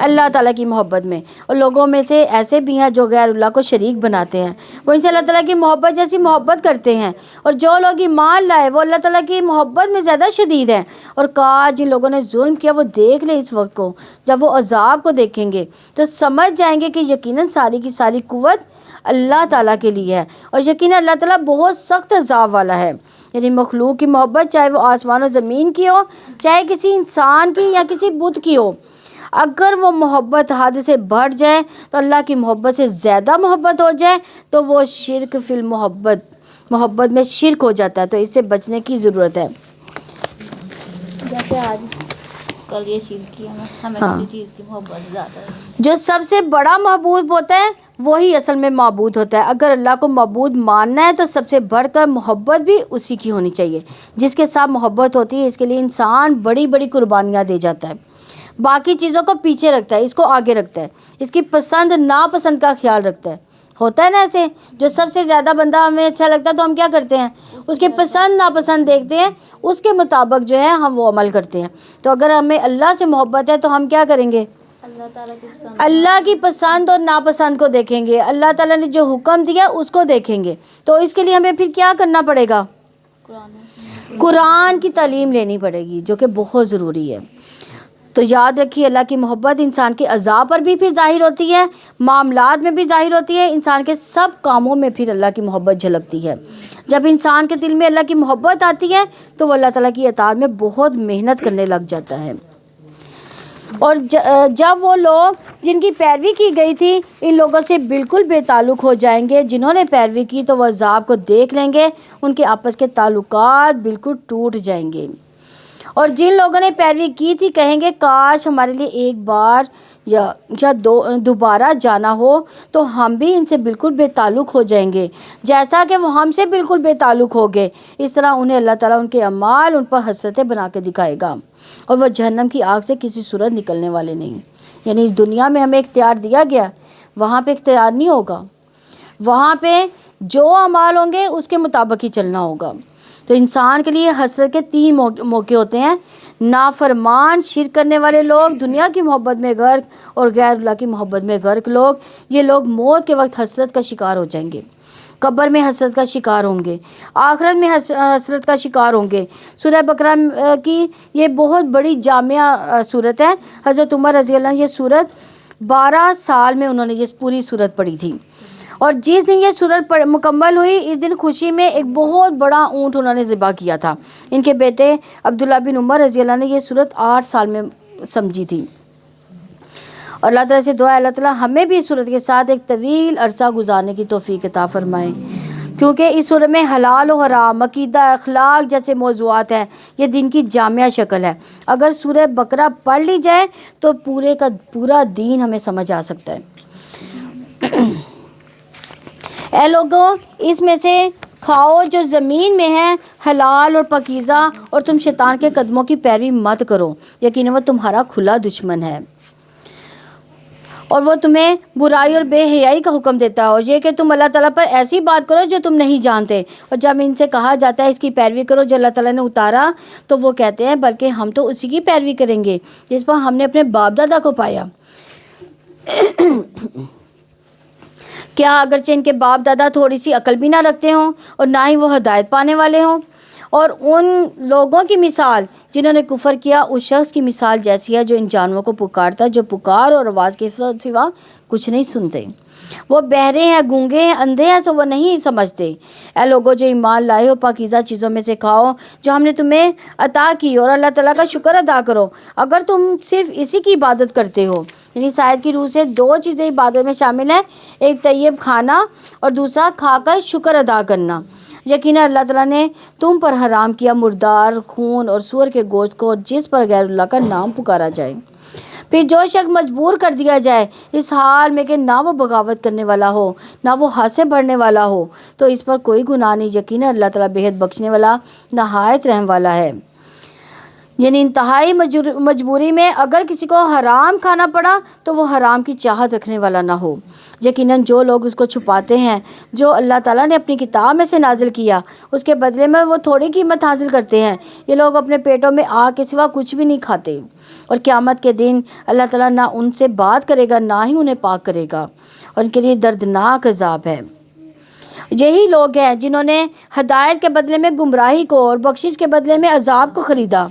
اللہ تعالیٰ کی محبت میں. اور لوگوں میں سے ایسے بھی ہیں جو غیر اللہ کو شریک بناتے ہیں، وہ ان سے اللہ تعالیٰ کی محبت جیسی محبت کرتے ہیں. اور جو لوگ ایمان لائے وہ اللہ تعالیٰ کی محبت میں زیادہ شدید ہیں. اور کاش جن لوگوں نے ظلم کیا وہ دیکھ لیں اس وقت کو، جب وہ عذاب کو دیکھیں گے تو سمجھ جائیں گے کہ یقیناً ساری کی ساری قوت اللہ تعالیٰ کے لیے ہے، اور یقیناً اللہ تعالیٰ بہت سخت عذاب والا ہے. یعنی مخلوق کی محبت، چاہے وہ آسمان و زمین کی ہو، چاہے کسی انسان کی یا کسی بت کی ہو، اگر وہ محبت حد سے بڑھ جائے تو اللہ کی محبت سے زیادہ محبت ہو جائے تو وہ شرک فی محبت میں شرک ہو جاتا ہے. تو اس سے بچنے کی ضرورت ہے. جیسے آج کل یہ شیل کیا نا ہمیں ہاں، کسی چیز کی محبت زیادہ ہے. جو سب سے بڑا محبوب ہوتا ہے وہی اصل میں معبود ہوتا ہے. اگر اللہ کو معبود ماننا ہے تو سب سے بڑھ کر محبت بھی اسی کی ہونی چاہیے. جس کے ساتھ محبت ہوتی ہے اس کے لیے انسان بڑی بڑی قربانیاں دے جاتا ہے، باقی چیزوں کو پیچھے رکھتا ہے، اس کو آگے رکھتا ہے، اس کی پسند ناپسند کا خیال رکھتا ہے. ہوتا ہے نا ایسے، جو سب سے زیادہ بندہ ہمیں اچھا لگتا ہے تو ہم کیا کرتے ہیں، اس کے پسند ناپسند دیکھتے ہیں، اس کے مطابق جو ہے ہم وہ عمل کرتے ہیں. تو اگر ہمیں اللہ سے محبت ہے تو ہم کیا کریں گے، اللہ تعالیٰ کی پسند اللہ کی پسند اور ناپسند کو دیکھیں گے، اللہ تعالیٰ نے جو حکم دیا اس کو دیکھیں گے. تو اس کے لیے ہمیں پھر کیا کرنا پڑے گا، قرآن کی تعلیم لینی پڑے گی، جو کہ بہت ضروری ہے. تو یاد رکھیے، اللہ کی محبت انسان کے اعضاء پر بھی پھر ظاہر ہوتی ہے، معاملات میں بھی ظاہر ہوتی ہے، انسان کے سب کاموں میں پھر اللہ کی محبت جھلکتی ہے. جب انسان کے دل میں اللہ کی محبت آتی ہے تو وہ اللہ تعالیٰ کی اطاعت میں بہت محنت کرنے لگ جاتا ہے. اور جب وہ لوگ جن کی پیروی کی گئی تھی ان لوگوں سے بالکل بے تعلق ہو جائیں گے، جنہوں نے پیروی کی تو وہ عذاب کو دیکھ لیں گے، ان کے آپس کے تعلقات بالکل ٹوٹ جائیں گے. اور جن لوگوں نے پیروی کی تھی کہیں گے کاش ہمارے لیے ایک بار یا دوبارہ جانا ہو تو ہم بھی ان سے بالکل بے تعلق ہو جائیں گے جیسا کہ وہ ہم سے بالکل بے تعلق ہو گئے. اس طرح انہیں اللہ تعالیٰ ان کے اعمال ان پر حسرتیں بنا کے دکھائے گا، اور وہ جہنم کی آگ سے کسی صورت نکلنے والے نہیں. یعنی اس دنیا میں ہمیں اختیار دیا گیا، وہاں پہ اختیار نہیں ہوگا، وہاں پہ جو اعمال ہوں گے اس کے مطابق ہی چلنا ہوگا. تو انسان کے لیے حسرت کے 3 موقع ہوتے ہیں: نافرمان شرک کرنے والے لوگ، دنیا کی محبت میں غرق، اور غیر اللہ کی محبت میں غرق لوگ. یہ لوگ موت کے وقت حسرت کا شکار ہو جائیں گے، قبر میں حسرت کا شکار ہوں گے، آخرت میں حسرت کا شکار ہوں گے. سورہ بقرہ کی یہ بہت بڑی جامعہ صورت ہے. حضرت عمر رضی اللہ عنہ یہ صورت 12 سال میں انہوں نے یہ پوری صورت پڑھی تھی، اور جس دن یہ صورت مکمل ہوئی اس دن خوشی میں ایک بہت بڑا اونٹ انہوں نے ذبح کیا تھا. ان کے بیٹے عبداللہ بن عمر رضی اللہ عنہ نے یہ صورت 8 سال میں سمجھی تھی. اور اللہ تعالیٰ سے دعا ہے اللہ تعالیٰ ہمیں بھی اس صورت کے ساتھ ایک طویل عرصہ گزارنے کی توفیق عطا فرمائے، کیونکہ اس صورت میں حلال و حرام، عقیدہ، اخلاق جیسے موضوعات ہیں. یہ دین کی جامعہ شکل ہے. اگر سورہ بقرہ پڑھ لی جائے تو پورے کا پورا دین ہمیں سمجھ آ سکتا ہے. اے لوگوں، اس میں سے کھاؤ جو زمین میں ہے، حلال اور پاکیزہ، اور تم شیطان کے قدموں کی پیروی مت کرو، یقیناً وہ تمہارا کھلا دشمن ہے، اور وہ تمہیں برائی اور بے حیائی کا حکم دیتا ہے، اور یہ کہ تم اللہ تعالیٰ پر ایسی بات کرو جو تم نہیں جانتے. اور جب ان سے کہا جاتا ہے اس کی پیروی کرو جو اللہ تعالیٰ نے اتارا، تو وہ کہتے ہیں بلکہ ہم تو اسی کی پیروی کریں گے جس پر ہم نے اپنے باپ دادا کو پایا. کیا اگرچہ ان کے باپ دادا تھوڑی سی عقل بھی نہ رکھتے ہوں اور نہ ہی وہ ہدایت پانے والے ہوں؟ اور ان لوگوں کی مثال جنہوں نے کفر کیا اس شخص کی مثال جیسی ہے جو ان جانوروں کو پکارتا ہے، جو پکار اور آواز کے سوا کچھ نہیں سنتے. وہ بہرے ہیں، گونگے ہیں، اندھے ہیں، سو وہ نہیں سمجھتے. اے لوگوں جو ایمان لائے ہو، پاکیزہ چیزوں میں سے کھاؤ جو ہم نے تمہیں عطا کی، اور اللہ تعالیٰ کا شکر ادا کرو اگر تم صرف اسی کی عبادت کرتے ہو. یعنی اس آیت کی روح سے 2 چیزیں عبادت میں شامل ہیں: ایک طیب کھانا اور دوسرا کھا کر شکر ادا کرنا. یقیناً اللہ تعالیٰ نے تم پر حرام کیا مردار خون اور سور کے گوشت کو، جس پر غیر اللہ کا نام پکارا جائے. پھر جو شخص مجبور کر دیا جائے اس حال میں کہ نہ وہ بغاوت کرنے والا ہو نہ وہ حد سے بڑھنے والا ہو تو اس پر کوئی گناہ نہیں. یقیناً اللہ تعالیٰ بےحد بخشنے والا نہایت رحم والا ہے. یعنی انتہائی مجبوری میں اگر کسی کو حرام کھانا پڑا تو وہ حرام کی چاہت رکھنے والا نہ ہو. یقیناً جو لوگ اس کو چھپاتے ہیں جو اللہ تعالیٰ نے اپنی کتاب میں سے نازل کیا اس کے بدلے میں وہ تھوڑی قیمت حاصل کرتے ہیں. یہ لوگ اپنے پیٹوں میں آگ کے سوا کچھ بھی نہیں کھاتے، اور قیامت کے دن اللہ تعالیٰ نہ ان سے بات کرے گا نہ ہی انہیں پاک کرے گا، اور ان کے لیے دردناک عذاب ہے. یہی لوگ ہیں جنہوں نے ہدایت کے بدلے میں گمراہی کو اور بخشش کے بدلے میں عذاب کو خریدا.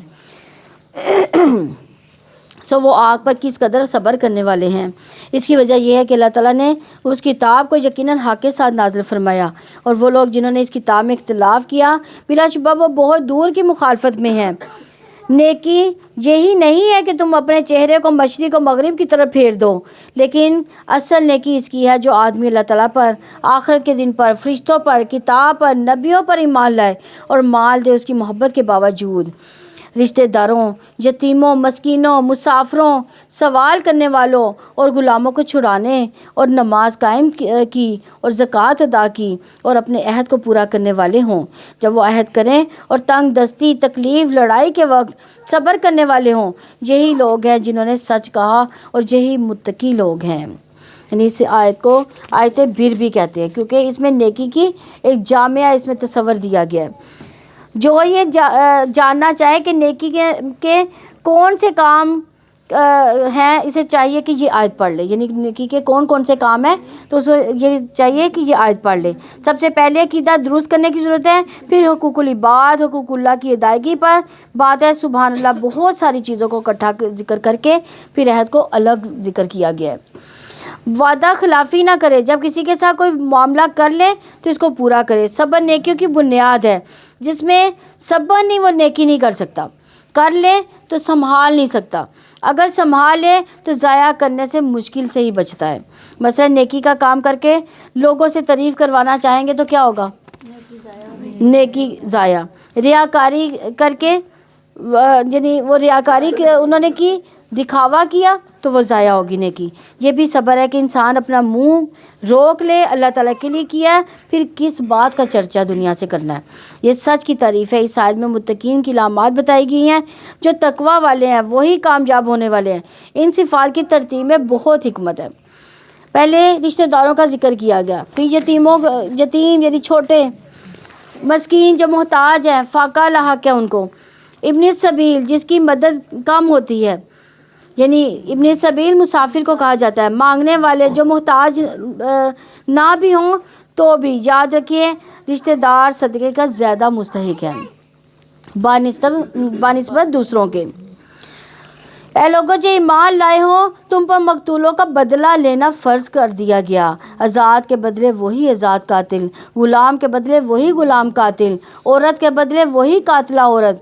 سو وہ آگ پر کس قدر صبر کرنے والے ہیں. اس کی وجہ یہ ہے کہ اللہ تعالیٰ نے اس کتاب کو یقیناً حق کے ساتھ نازل فرمایا، اور وہ لوگ جنہوں نے اس کتاب میں اختلاف کیا بلا شبہ وہ بہت دور کی مخالفت میں ہیں. نیکی یہی نہیں ہے کہ تم اپنے چہرے کو مشرق و مغرب کی طرف پھیر دو، لیکن اصل نیکی اس کی ہے جو آدمی اللہ تعالیٰ پر، آخرت کے دن پر، فرشتوں پر، کتاب پر، نبیوں پر ایمان لائے اور مال دے اس کی محبت کے باوجود. رشتہ داروں، یتیموں، مسکینوں، مسافروں، سوال کرنے والوں اور غلاموں کو چھڑانے اور نماز قائم کی اور زکوٰۃ ادا کی اور اپنے عہد کو پورا کرنے والے ہوں۔ جب وہ عہد کریں اور تنگ دستی، تکلیف، لڑائی کے وقت صبر کرنے والے ہوں، یہی لوگ ہیں جنہوں نے سچ کہا اور یہی متقی لوگ ہیں۔ یعنی اس آیت کو آیت بر بھی کہتے ہیں، کیونکہ اس میں نیکی کی ایک جامعہ اس میں تصور دیا گیا ہے۔ جو یہ جاننا چاہے کہ نیکی کے کون سے کام ہیں، اسے چاہیے کہ یہ آیت پڑھ لے، یعنی نیکی کے کون کون سے کام ہیں تو اسے یہ چاہیے کہ یہ آیت پڑھ لے۔ سب سے پہلے عقیدہ درست کرنے کی ضرورت ہے، پھر حقوق العباد، حقوق اللہ کی ادائیگی پر بات ہے۔ سبحان اللہ، بہت ساری چیزوں کو اکٹھا ذکر کر کے پھر عہد کو الگ ذکر کیا گیا ہے۔ وعدہ خلافی نہ کرے، جب کسی کے ساتھ کوئی معاملہ کر لے تو اس کو پورا کرے۔ صبر نیکیوں کی بنیاد ہے، جس میں صبر نہیں وہ نیکی نہیں کر سکتا، کر لے تو سنبھال نہیں سکتا، اگر سنبھال لے تو ضائع کرنے سے مشکل سے ہی بچتا ہے۔ مثلا نیکی کا کام کر کے لوگوں سے تعریف کروانا چاہیں گے تو کیا ہوگا؟ نیکی ضائع۔ ریاکاری کر کے یعنی وہ ریاکاری انہوں نے کی، دکھاوا کیا تو وہ ضائع ہوگی نیکی۔ یہ بھی صبر ہے کہ انسان اپنا منہ روک لے، اللہ تعالیٰ کے لیے کیا ہے، پھر کس بات کا چرچا دنیا سے کرنا ہے۔ یہ سچ کی تعریف ہے۔ اس آیت میں متقین کی علامات بتائی گئی ہیں، جو تقوی والے ہیں وہی کامیاب ہونے والے ہیں۔ ان صفات کی ترتیب میں بہت حکمت ہے۔ پہلے رشتہ داروں کا ذکر کیا گیا، پھر یتیم یعنی چھوٹے، مسکین جو محتاج ہیں، فاقہ لاحق ہے ان کو، ابن السبیل جس کی مدد کم ہوتی ہے، یعنی ابن السبیل مسافر کو کہا جاتا ہے، مانگنے والے جو محتاج نہ بھی ہوں تو بھی یاد رکھیے رشتہ دار صدقے کا زیادہ مستحق ہے بنسبت دوسروں کے۔ اے لوگوں جو ایمان لائے ہو، تم پر مقتولوں کا بدلہ لینا فرض کر دیا گیا۔ آزاد کے بدلے وہی آزاد قاتل، غلام کے بدلے وہی غلام قاتل، عورت کے بدلے وہی قاتلہ عورت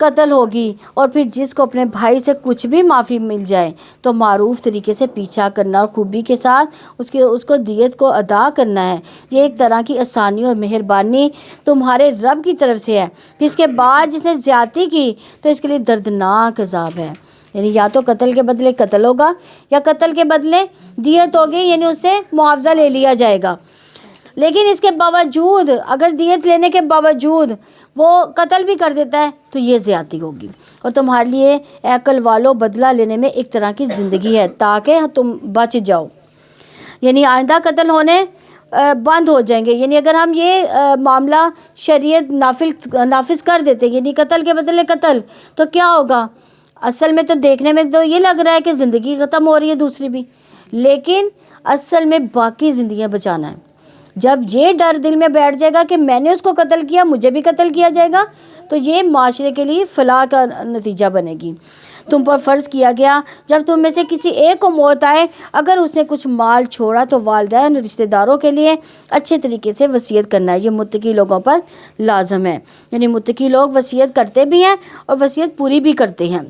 قتل ہوگی۔ اور پھر جس کو اپنے بھائی سے کچھ بھی معافی مل جائے تو معروف طریقے سے پیچھا کرنا اور خوبی کے ساتھ اس کو دیت کو ادا کرنا ہے۔ یہ ایک طرح کی آسانی اور مہربانی تمہارے رب کی طرف سے ہے۔ پھر اس کے بعد جس نے زیادتی کی تو اس کے لیے دردناک عذاب ہے۔ یعنی یا تو قتل کے بدلے قتل ہوگا یا قتل کے بدلے دیت ہوگی، یعنی اس سے معاوضہ لے لیا جائے گا۔ لیکن اس کے باوجود اگر دیت لینے کے باوجود وہ قتل بھی کر دیتا ہے تو یہ زیادتی ہوگی۔ اور تمہارے لیے عقل والو بدلہ لینے میں ایک طرح کی زندگی ہے تاکہ تم بچ جاؤ، یعنی آئندہ قتل ہونے بند ہو جائیں گے۔ یعنی اگر ہم یہ معاملہ شریعت نافذ کر دیتے، یعنی قتل کے بدلے قتل، تو کیا ہوگا؟ اصل میں تو دیکھنے میں تو یہ لگ رہا ہے کہ زندگی ختم ہو رہی ہے دوسری بھی، لیکن اصل میں باقی زندگیاں بچانا ہے۔ جب یہ ڈر دل میں بیٹھ جائے گا کہ میں نے اس کو قتل کیا، مجھے بھی قتل کیا جائے گا، تو یہ معاشرے کے لیے فلاح کا نتیجہ بنے گی۔ تم پر فرض کیا گیا جب تم میں سے کسی ایک کو موت آئے، اگر اس نے کچھ مال چھوڑا تو والدین رشتہ داروں کے لیے اچھے طریقے سے وصیت کرنا ہے۔ یہ متقی لوگوں پر لازم ہے، یعنی متقی لوگ وصیت کرتے بھی ہیں اور وصیت پوری بھی کرتے ہیں۔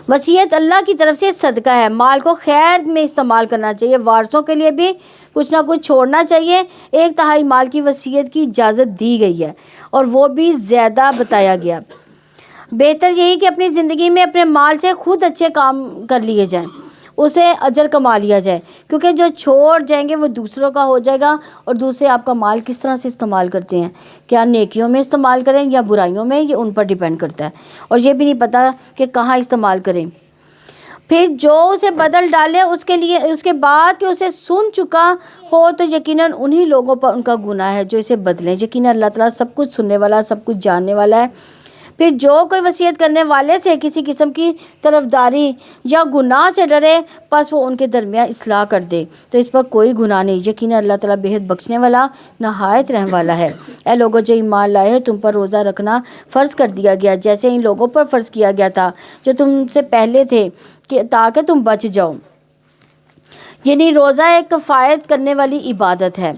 وصیت اللہ کی طرف سے صدقہ ہے، مال کو خیر میں استعمال کرنا چاہیے، وارثوں کے لیے بھی کچھ نہ کچھ چھوڑنا چاہیے۔ 1/3 مال کی وصیت کی اجازت دی گئی ہے اور وہ بھی زیادہ بتایا گیا۔ بہتر یہی کہ اپنی زندگی میں اپنے مال سے خود اچھے کام کر لیے جائیں، اسے اجر کما لیا جائے، کیونکہ جو چھوڑ جائیں گے وہ دوسروں کا ہو جائے گا۔ اور دوسرے آپ کا مال کس طرح سے استعمال کرتے ہیں، کیا نیکیوں میں استعمال کریں یا برائیوں میں، یہ ان پر ڈیپینڈ کرتا ہے، اور یہ بھی نہیں پتہ کہ کہاں استعمال کریں۔ پھر جو اسے بدل ڈالے اس کے بعد کہ اسے سن چکا ہو تو یقیناً انہی لوگوں پر ان کا گناہ ہے جو اسے بدلیں۔ یقیناً اللہ تعالیٰ سب کچھ سننے والا، سب کچھ جاننے والا ہے۔ پھر جو کوئی وصیت کرنے والے سے کسی قسم کی طرفداری یا گناہ سے ڈرے، پس وہ ان کے درمیان اصلاح کر دے تو اس پر کوئی گناہ نہیں۔ یقیناً اللہ تعالیٰ بہت بخشنے والا، نہایت رحم والا ہے۔ اے لوگوں جو ایمان لائے ہو، تم پر روزہ رکھنا فرض کر دیا گیا جیسے ان لوگوں پر فرض کیا گیا تھا جو تم سے پہلے تھے، کہ تاکہ تم بچ جاؤ۔ یعنی روزہ ایک کفایت کرنے والی عبادت ہے۔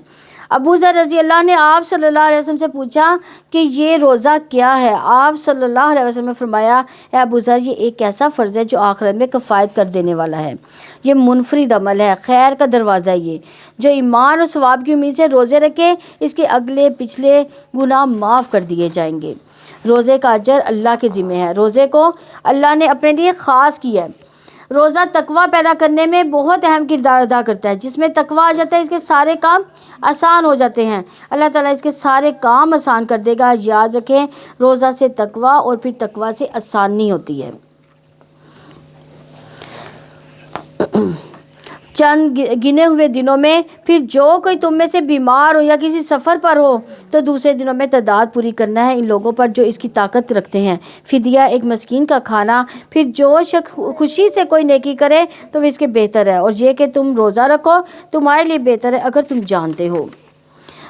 ابو ذر رضی اللہ نے آپ صلی اللہ علیہ وسلم سے پوچھا کہ یہ روزہ کیا ہے؟ آپ صلی اللہ علیہ وسلم نے فرمایا، اے ابو ذر، یہ ایک ایسا فرض ہے جو آخرت میں کفایت کر دینے والا ہے۔ یہ منفرد عمل ہے، خیر کا دروازہ۔ یہ جو ایمان اور ثواب کی امید سے روزے رکھے، اس کے اگلے پچھلے گناہ معاف کر دیے جائیں گے۔ روزے کا اجر اللہ کے ذمہ ہے، روزے کو اللہ نے اپنے لیے خاص کیا ہے۔ روزہ تقویٰ پیدا کرنے میں بہت اہم کردار ادا کرتا ہے، جس میں تقویٰ آ جاتا ہے اس کے سارے کام آسان ہو جاتے ہیں، اللہ تعالیٰ اس کے سارے کام آسان کر دے گا۔ یاد رکھیں روزہ سے تقویٰ اور پھر تقویٰ سے آسانی ہوتی ہے۔ چند گنے ہوئے دنوں میں پھر جو کوئی تم میں سے بیمار ہو یا کسی سفر پر ہو تو دوسرے دنوں میں تعداد پوری کرنا ہے ان لوگوں پر جو اس کی طاقت رکھتے ہیں۔ فدیہ ایک مسکین کا کھانا، پھر جو شخص خوشی سے کوئی نیکی کرے تو اس کے بہتر ہے، اور یہ کہ تم روزہ رکھو تمہارے لیے بہتر ہے اگر تم جانتے ہو۔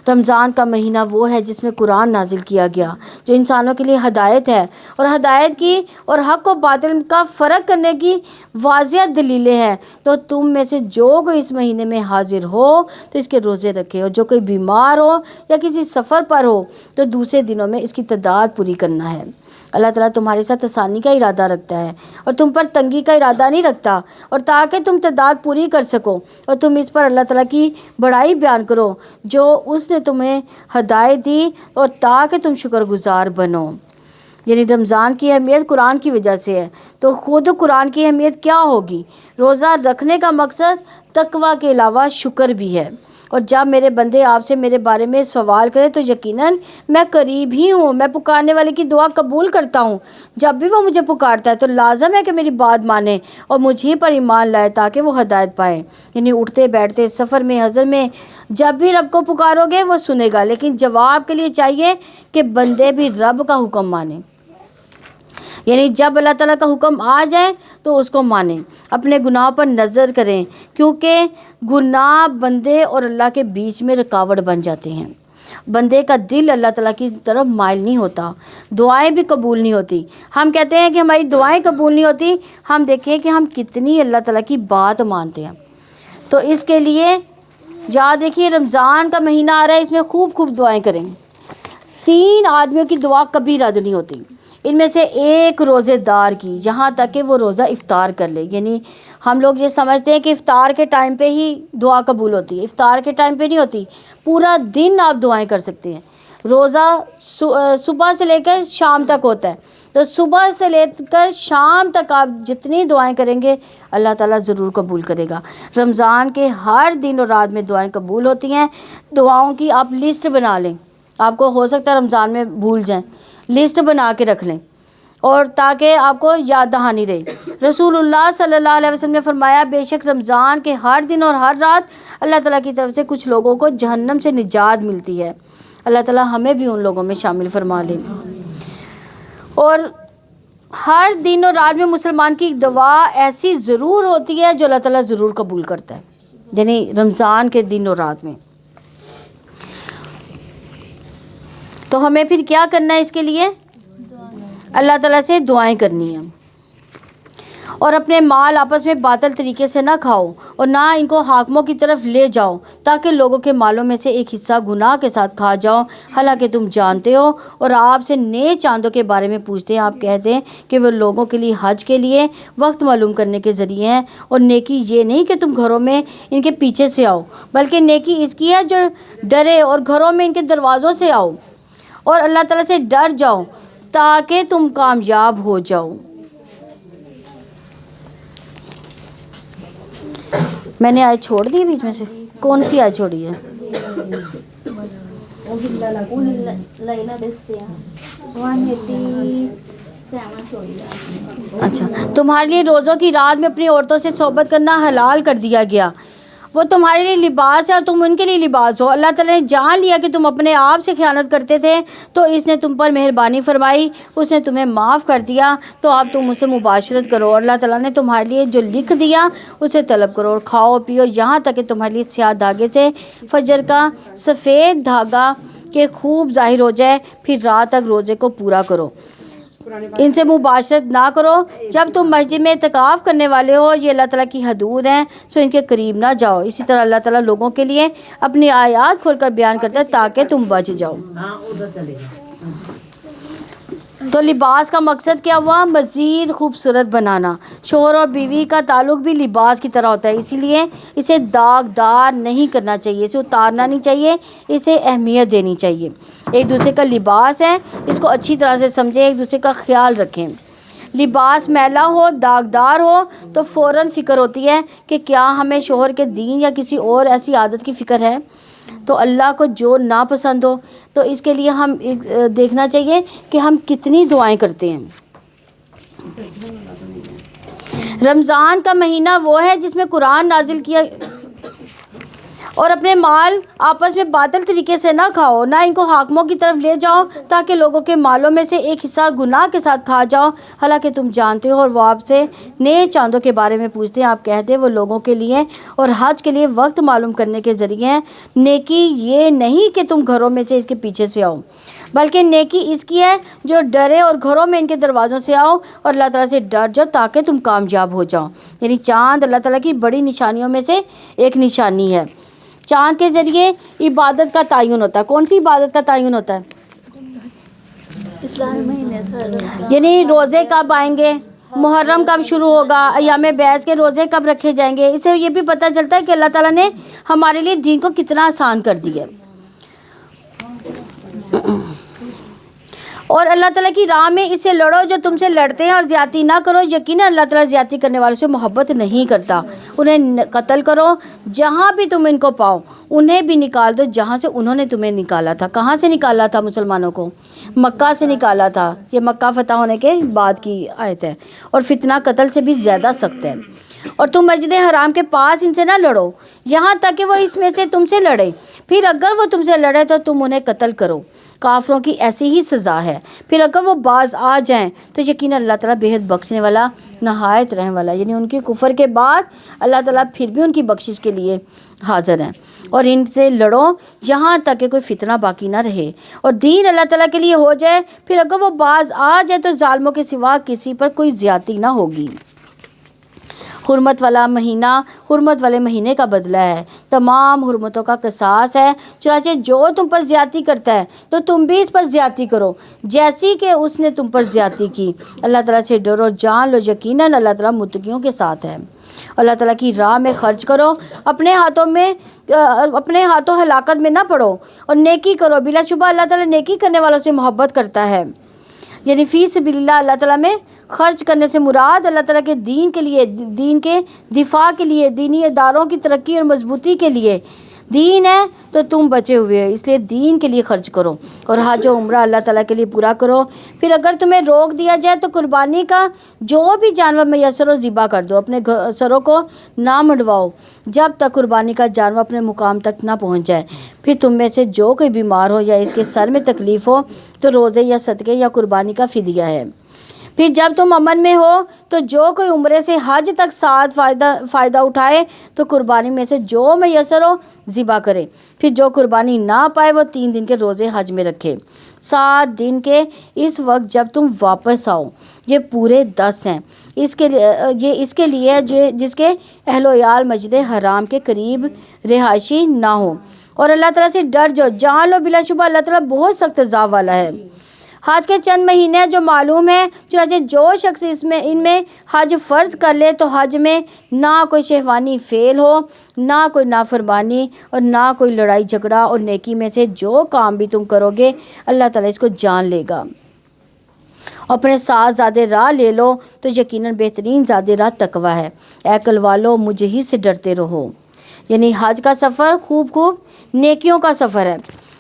رمضان کا مہینہ وہ ہے جس میں قرآن نازل کیا گیا، جو انسانوں کے لیے ہدایت ہے، اور ہدایت کی اور حق و باطل کا فرق کرنے کی واضح دلیلیں ہیں۔ تو تم میں سے جو کوئی اس مہینے میں حاضر ہو تو اس کے روزے رکھے، اور جو کوئی بیمار ہو یا کسی سفر پر ہو تو دوسرے دنوں میں اس کی تعداد پوری کرنا ہے۔ اللہ تعالیٰ تمہارے ساتھ آسانی کا ارادہ رکھتا ہے اور تم پر تنگی کا ارادہ نہیں رکھتا، اور تاکہ تم تعداد پوری کر سکو اور تم اس پر اللہ تعالیٰ کی بڑائی بیان کرو جو اس نے تمہیں ہدایت دی، اور تاکہ تم شکر گزار بنو۔ یعنی رمضان کی اہمیت قرآن کی وجہ سے ہے، تو خود قرآن کی اہمیت کیا ہوگی؟ روزہ رکھنے کا مقصد تقویٰ کے علاوہ شکر بھی ہے، اور جب میرے بندے آپ سے میرے بارے میں سوال کریں تو یقیناً میں قریب ہی ہوں، میں پکارنے والے کی دعا قبول کرتا ہوں۔ جب بھی وہ مجھے پکارتا ہے تو لازم ہے کہ میری بات مانے اور مجھے پر ایمان لائے تاکہ وہ ہدایت پائے۔ یعنی اٹھتے بیٹھتے، سفر میں، حضر میں، جب بھی رب کو پکارو گے وہ سنے گا، لیکن جواب کے لیے چاہیے کہ بندے بھی رب کا حکم مانیں۔ یعنی جب اللہ تعالیٰ کا حکم آ جائے تو اس کو مانیں، اپنے گناہوں پر نظر کریں، کیونکہ گناہ بندے اور اللہ کے بیچ میں رکاوٹ بن جاتے ہیں۔ بندے کا دل اللہ تعالیٰ کی طرف مائل نہیں ہوتا، دعائیں بھی قبول نہیں ہوتی۔ ہم کہتے ہیں کہ ہماری دعائیں قبول نہیں ہوتی، ہم دیکھیں کہ ہم کتنی اللہ تعالیٰ کی بات مانتے ہیں۔ تو اس کے لیے یاد رکھیے رمضان کا مہینہ آ رہا ہے، اس میں خوب خوب دعائیں کریں۔ 3 آدمیوں کی دعا کبھی رد نہیں ہوتی، ان میں سے ایک روزے دار کی، یہاں تک کہ وہ روزہ افطار کر لے۔ یعنی ہم لوگ یہ سمجھتے ہیں کہ افطار کے ٹائم پہ ہی دعا قبول ہوتی ہے، افطار کے ٹائم پہ نہیں ہوتی، پورا دن آپ دعائیں کر سکتے ہیں۔ روزہ صبح سے لے کر شام تک ہوتا ہے، تو صبح سے لے کر شام تک آپ جتنی دعائیں کریں گے اللہ تعالیٰ ضرور قبول کرے گا۔ رمضان کے ہر دن اور رات میں دعائیں قبول ہوتی ہیں۔ دعاؤں کی آپ لسٹ بنا لیں، آپ کو ہو سکتا ہے رمضان میں بھول جائیں، لسٹ بنا کے رکھ لیں، اور تاکہ آپ کو یاد دہانی رہے۔ رسول اللہ صلی اللہ علیہ وسلم نے فرمایا، بے شک رمضان کے ہر دن اور ہر رات اللہ تعالیٰ کی طرف سے کچھ لوگوں کو جہنم سے نجات ملتی ہے۔ اللہ تعالیٰ ہمیں بھی ان لوگوں میں شامل فرما لے۔ اور ہر دن اور رات میں مسلمان کی دعا ایسی ضرور ہوتی ہے جو اللہ تعالیٰ ضرور قبول کرتا ہے، یعنی رمضان کے دن اور رات میں۔ تو ہمیں پھر کیا کرنا ہے؟ اس کے لیے اللہ تعالیٰ سے دعائیں کرنی ہیں، اور اپنے مال آپس میں باطل طریقے سے نہ کھاؤ اور نہ ان کو حاکموں کی طرف لے جاؤ تاکہ لوگوں کے مالوں میں سے ایک حصہ گناہ کے ساتھ کھا جاؤ، حالانکہ تم جانتے ہو، اور آپ سے نئے چاندوں کے بارے میں پوچھتے ہیں۔ آپ کہتے ہیں کہ وہ لوگوں کے لیے حج کے لیے وقت معلوم کرنے کے ذریعے ہیں، اور نیکی یہ نہیں کہ تم گھروں میں ان کے پیچھے سے آؤ، بلکہ نیکی اس کی ہے جو ڈرے اور گھروں میں ان کے دروازوں سے آؤ اور اللہ تعالیٰ سے ڈر جاؤ تاکہ تم کامیاب ہو جاؤ۔ میں نے آج چھوڑ دی بیچ میں سے، کون سی آج چھوڑی ہے؟ اچھا، تمہارے لیے روزوں کی رات میں اپنی عورتوں سے صحبت کرنا حلال کر دیا گیا، وہ تمہارے لیے لباس ہے اور تم ان کے لیے لباس ہو۔ اللہ تعالیٰ نے جان لیا کہ تم اپنے آپ سے خیانت کرتے تھے تو اس نے تم پر مہربانی فرمائی، اس نے تمہیں معاف کر دیا، تو اب تم اسے مباشرت کرو، اور اللہ تعالیٰ نے تمہارے لیے جو لکھ دیا اسے طلب کرو، اور کھاؤ پیو یہاں تک کہ تمہارے لیے سیاہ دھاگے سے فجر کا سفید دھاگا کہ خوب ظاہر ہو جائے، پھر رات تک روزے کو پورا کرو۔ ان سے مباشرت نہ کرو جب تم مسجد میں اعتکاف کرنے والے ہو، یہ اللہ تعالیٰ کی حدود ہیں، سو ان کے قریب نہ جاؤ۔ اسی طرح اللہ تعالیٰ لوگوں کے لیے اپنی آیات کھول کر بیان کرتا ہے تاکہ تم بچ جاؤ۔ تو لباس کا مقصد کیا ہوا؟ مزید خوبصورت بنانا۔ شوہر اور بیوی کا تعلق بھی لباس کی طرح ہوتا ہے، اسی لیے اسے داغدار نہیں کرنا چاہیے، اسے اتارنا نہیں چاہیے، اسے اہمیت دینی چاہیے۔ ایک دوسرے کا لباس ہے، اس کو اچھی طرح سے سمجھیں، ایک دوسرے کا خیال رکھیں۔ لباس میلا ہو، داغدار ہو تو فوراً فکر ہوتی ہے کہ کیا ہمیں شوہر کے دین یا کسی اور ایسی عادت کی فکر ہے تو اللہ کو جو ناپسند ہو، تو اس کے لیے ہم دیکھنا چاہیے کہ ہم کتنی دعائیں کرتے ہیں۔ رمضان کا مہینہ وہ ہے جس میں قرآن نازل کیا، اور اپنے مال آپس میں باطل طریقے سے نہ کھاؤ، نہ ان کو حاکموں کی طرف لے جاؤ تاکہ لوگوں کے مالوں میں سے ایک حصہ گناہ کے ساتھ کھا جاؤ، حالانکہ تم جانتے ہو اور وہ آپ سے نئے چاندوں کے بارے میں پوچھتے ہیں، آپ کہتے ہیں وہ لوگوں کے لیے اور حج کے لیے وقت معلوم کرنے کے ذریعے ہیں۔ نیکی یہ نہیں کہ تم گھروں میں سے اس کے پیچھے سے آؤ، بلکہ نیکی اس کی ہے جو ڈرے اور گھروں میں ان کے دروازوں سے آؤ اور اللہ تعالیٰ سے ڈر جاؤ تاکہ تم کامیاب ہو جاؤ۔ یعنی چاند اللہ تعالیٰ کی بڑی نشانیوں میں سے ایک نشانی ہے۔ چاند کے ذریعے عبادت کا تعین ہوتا ہے۔ کون سی عبادت کا تعین ہوتا ہے؟ اسلامی مہینے سے، یعنی روزے کب آئیں گے، محرم کب شروع ہوگا، ایام بیعت کے روزے کب رکھے جائیں گے۔ اس سے یہ بھی پتہ چلتا ہے کہ اللہ تعالیٰ نے ہمارے لیے دین کو کتنا آسان کر دیا ہے۔ اور اللہ تعالیٰ کی راہ میں اس سے لڑو جو تم سے لڑتے ہیں، اور زیادتی نہ کرو، یقیناً اللہ تعالیٰ زیادتی کرنے والوں سے محبت نہیں کرتا۔ انہیں قتل کرو جہاں بھی تم ان کو پاؤ، انہیں بھی نکال دو جہاں سے انہوں نے تمہیں نکالا تھا۔ کہاں سے نکالا تھا مسلمانوں کو؟ مکہ سے نکالا تھا۔ یہ مکہ فتح ہونے کے بعد کی آیت ہے، اور فتنہ قتل سے بھی زیادہ سخت ہے۔ اور تم مسجد حرام کے پاس ان سے نہ لڑو یہاں تک کہ وہ اس میں سے تم سے لڑے، پھر اگر وہ تم سے لڑے تو تم انہیں قتل کرو۔ کافروں کی ایسی ہی سزا ہے، پھر اگر وہ باز آ جائیں تو یقیناً اللہ تعالیٰ بے حد بخشنے والا، نہایت رحم والا۔ یعنی ان کی کفر کے بعد اللہ تعالیٰ پھر بھی ان کی بخشش کے لیے حاضر ہیں۔ اور ان سے لڑو یہاں تک کہ کوئی فتنہ باقی نہ رہے اور دین اللہ تعالیٰ کے لیے ہو جائے، پھر اگر وہ باز آ جائے تو ظالموں کے سوا کسی پر کوئی زیادتی نہ ہوگی۔ حرمت والا مہینہ حرمت والے مہینے کا بدلہ ہے، تمام حرمتوں کا قصاص ہے۔ چنانچہ جو تم پر زیادتی کرتا ہے تو تم بھی اس پر زیادتی کرو جیسی کہ اس نے تم پر زیادتی کی۔ اللہ تعالیٰ سے ڈرو، جان لو یقیناً اللہ تعالیٰ متقیوں کے ساتھ ہے۔ اللہ تعالیٰ کی راہ میں خرچ کرو، اپنے ہاتھوں ہلاکت میں نہ پڑو، اور نیکی کرو، بلا شبہ اللہ تعالیٰ نیکی کرنے والوں سے محبت کرتا ہے۔ یعنی فی سبیل اللہ، اللہ تعالیٰ میں خرچ کرنے سے مراد اللہ تعالیٰ کے دین کے لیے، دین کے دفاع کے لیے، دینی اداروں کی ترقی اور مضبوطی کے لیے۔ دین ہے تو تم بچے ہوئے ہو، اس لیے دین کے لیے خرچ کرو، اور حج و عمرہ اللہ تعالیٰ کے لیے پورا کرو۔ پھر اگر تمہیں روک دیا جائے تو قربانی کا جو بھی جانور میسر ہو ذبح کر دو، اپنے سروں کو نہ منڈواؤ جب تک قربانی کا جانور اپنے مقام تک نہ پہنچ جائے۔ پھر تم میں سے جو کوئی بیمار ہو یا اس کے سر میں تکلیف ہو تو روزے یا صدقے یا قربانی کا فدیہ ہے۔ پھر جب تم امن میں ہو تو جو کوئی عمرے سے حج تک ساتھ فائدہ اٹھائے تو قربانی میں سے جو میسر ہو ذبح کرے۔ پھر جو قربانی نہ پائے وہ 3 دن کے روزے حج میں رکھے، 7 دن کے اس وقت جب تم واپس آؤ۔ یہ پورے 10 ہیں، یہ اس کے لیے جس کے اہل و عیال مسجد حرام کے قریب رہائشی نہ ہو، اور اللہ تعالیٰ سے ڈر جاؤ، جان لو بلا شبہ اللہ تعالیٰ بہت سخت عذاب والا ہے۔ حج کے چند مہینے جو معلوم ہے، چنانچہ جو شخص ان میں حج فرض کر لے تو حج میں نہ کوئی شہوانی فعل ہو، نہ کوئی نافرمانی، اور نہ کوئی لڑائی جھگڑا، اور نیکی میں سے جو کام بھی تم کرو گے اللہ تعالیٰ اس کو جان لے گا۔ اپنے ساتھ زیادہ راہ لے لو تو یقیناً بہترین زیادہ راہ تقویٰ ہے۔ اے عقل والو مجھے ہی سے ڈرتے رہو۔ یعنی حج کا سفر خوب نیکیوں کا سفر ہے۔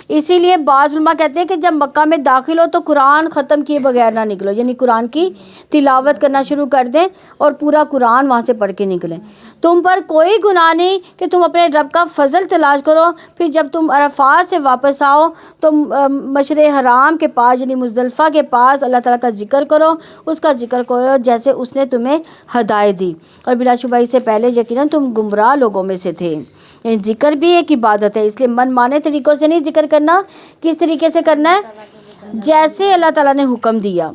اسی لیے بعض علماء کہتے ہیں کہ جب مکہ میں داخل ہو تو قرآن ختم کیے بغیر نہ نکلو، یعنی قرآن کی تلاوت کرنا شروع کر دیں اور پورا قرآن وہاں سے پڑھ کے نکلیں۔ تم پر کوئی گناہ نہیں کہ تم اپنے رب کا فضل تلاش کرو۔ پھر جب تم عرفات سے واپس آؤ تو مشعر حرام کے پاس یعنی مزدلفہ کے پاس اللہ تعالیٰ کا ذکر کرو، اس کا ذکر کرو جیسے اس نے تمہیں ہدایت دی، اور بلا شبہ اس سے پہلے یقیناً تم گمراہ لوگوں میں سے تھے۔ یعنی ذکر بھی ایک عبادت ہے، اس لیے من مانے طریقوں سے نہیں ذکر کرنا۔ کس طریقے سے کرنا ہے؟ جیسے اللہ تعالیٰ نے حکم دیا۔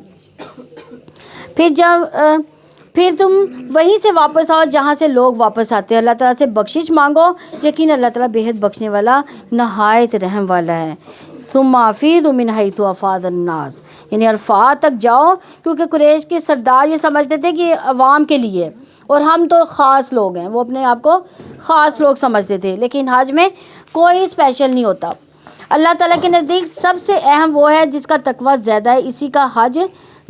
پھر تم وہیں سے واپس آؤ جہاں سے لوگ واپس آتے ہیں، اللہ تعالیٰ سے بخشش مانگو، یقین اللہ تعالیٰ بے حد بخشنے والا، نہایت رحم والا ہے۔ ثم افیضوا من حیث افاض الناس، یعنی عرفات تک جاؤ، کیونکہ قریش کے سردار یہ سمجھتے تھے کہ یہ عوام کے لیے، اور ہم تو خاص لوگ ہیں، وہ اپنے آپ کو خاص لوگ سمجھتے تھے، لیکن حج میں کوئی اسپیشل نہیں ہوتا۔ اللہ تعالیٰ کے نزدیک سب سے اہم وہ ہے جس کا تقویٰ زیادہ ہے، اسی کا حج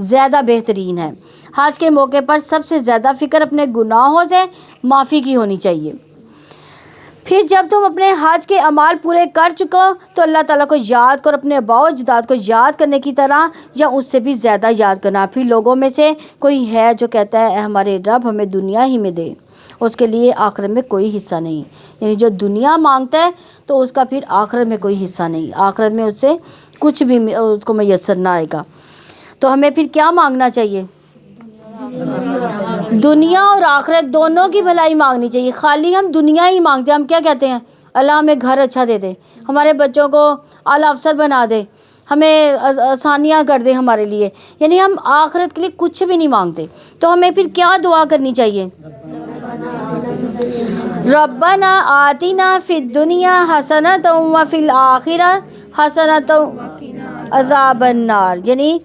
زیادہ بہترین ہے۔ حج کے موقع پر سب سے زیادہ فکر اپنے گناہوں سے معافی کی ہونی چاہیے۔ پھر جب تم اپنے حج کے اعمال پورے کر چکو تو اللہ تعالیٰ کو یاد کرو، اپنے آباء و اجداد کو یاد کرنے کی طرح یا اس سے بھی زیادہ یاد کرنا۔ پھر لوگوں میں سے کوئی ہے جو کہتا ہے اے ہمارے رب ہمیں دنیا ہی میں دے، اس کے لیے آخرت میں کوئی حصہ نہیں، یعنی جو دنیا مانگتا ہے تو اس کا پھر آخرت میں کوئی حصہ نہیں، آخرت میں اس سے کچھ بھی اس کو میسر نہ آئے گا۔ تو ہمیں پھر کیا مانگنا چاہیے؟ دنیا اور آخرت دونوں کی بھلائی مانگنی چاہیے۔ خالی ہم دنیا ہی مانگتے ہیں، ہم کیا کہتے ہیں؟ اللہ ہمیں گھر اچھا دے دے، ہمارے بچوں کو اعلیٰ افسر بنا دے، ہمیں آسانیاں کر دے ہمارے لیے، یعنی ہم آخرت کے لیے کچھ بھی نہیں مانگتے۔ تو ہمیں پھر کیا دعا کرنی چاہیے؟ ربنا آتنا فی الدنیا حسنۃ وفی الآخرۃ حسنۃ عذاب النار، یعنی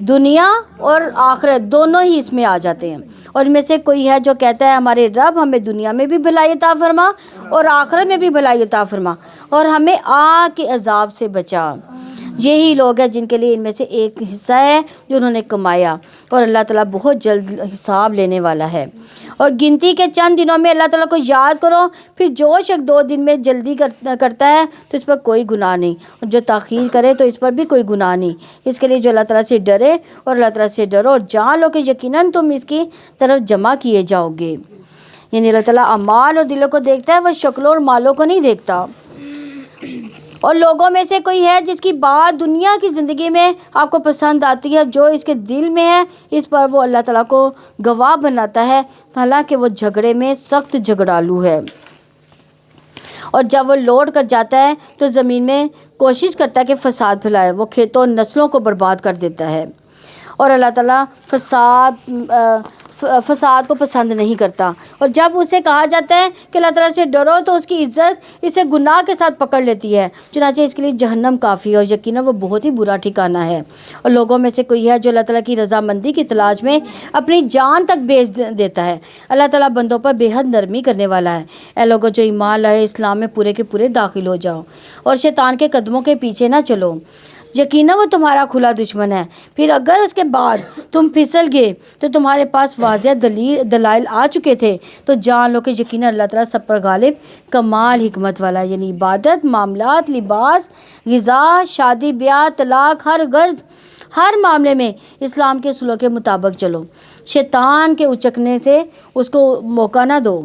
دنیا اور آخرت دونوں ہی اس میں آ جاتے ہیں۔ اور ان میں سے کوئی ہے جو کہتا ہے ہمارے رب ہمیں دنیا میں بھی بھلائی عطا فرما اور آخرت میں بھی بھلائی عطا فرما اور ہمیں آگ کے عذاب سے بچا۔ یہی لوگ ہیں جن کے لیے ان میں سے ایک حصہ ہے جو انہوں نے کمایا، اور اللہ تعالیٰ بہت جلد حساب لینے والا ہے۔ اور گنتی کے چند دنوں میں اللہ تعالیٰ کو یاد کرو، پھر جو شخص 2 دن میں جلدی کرتا ہے تو اس پر کوئی گناہ نہیں، اور جو تاخیر کرے تو اس پر بھی کوئی گناہ نہیں۔ اس کے لیے جو اللہ تعالیٰ سے ڈرے اور اللہ تعالیٰ سے ڈرو اور جان لو کہ یقیناً تم اس کی طرف جمع کیے جاؤ گے۔ یعنی اللہ تعالیٰ اعمال اور دلوں کو دیکھتا ہے، وہ شکلوں اور مالوں کو نہیں دیکھتا۔ اور لوگوں میں سے کوئی ہے جس کی بات دنیا کی زندگی میں آپ کو پسند آتی ہے، جو اس کے دل میں ہے اس پر وہ اللہ تعالیٰ کو گواہ بناتا ہے، حالانکہ وہ جھگڑے میں سخت جھگڑالو ہے۔ اور جب وہ لوٹ کر جاتا ہے تو زمین میں کوشش کرتا ہے کہ فساد پھیلائے، وہ کھیتوں اور نسلوں کو برباد کر دیتا ہے، اور اللہ تعالیٰ فساد کو پسند نہیں کرتا۔ اور جب اسے کہا جاتا ہے کہ اللہ تعالیٰ سے ڈرو تو اس کی عزت اسے گناہ کے ساتھ پکڑ لیتی ہے، چنانچہ اس کے لیے جہنم کافی ہے، اور یقیناً وہ بہت ہی برا ٹھکانہ ہے۔ اور لوگوں میں سے کوئی ہے جو اللہ تعالیٰ کی رضامندی کی تلاش میں اپنی جان تک بیچ دیتا ہے۔ اللہ تعالیٰ بندوں پر بے حد نرمی کرنے والا ہے۔ اے لوگوں جو ایمان لائے، اسلام میں پورے کے پورے داخل ہو جاؤ اور شیطان کے قدموں کے پیچھے نہ چلو، یقیناً وہ تمہارا کھلا دشمن ہے۔ پھر اگر اس کے بعد تم پھسل گئے تو تمہارے پاس واضح دلائل آ چکے تھے، تو جان لو کہ یقیناً اللہ تعالیٰ سب پر غالب کمال حکمت والا ہے۔ یعنی عبادت، معاملات، لباس، غذا، شادی بیاہ، طلاق، ہر غرض، ہر معاملے میں اسلام کے اصولوں کے مطابق چلو۔ شیطان کے اچکنے سے اس کو موقع نہ دو۔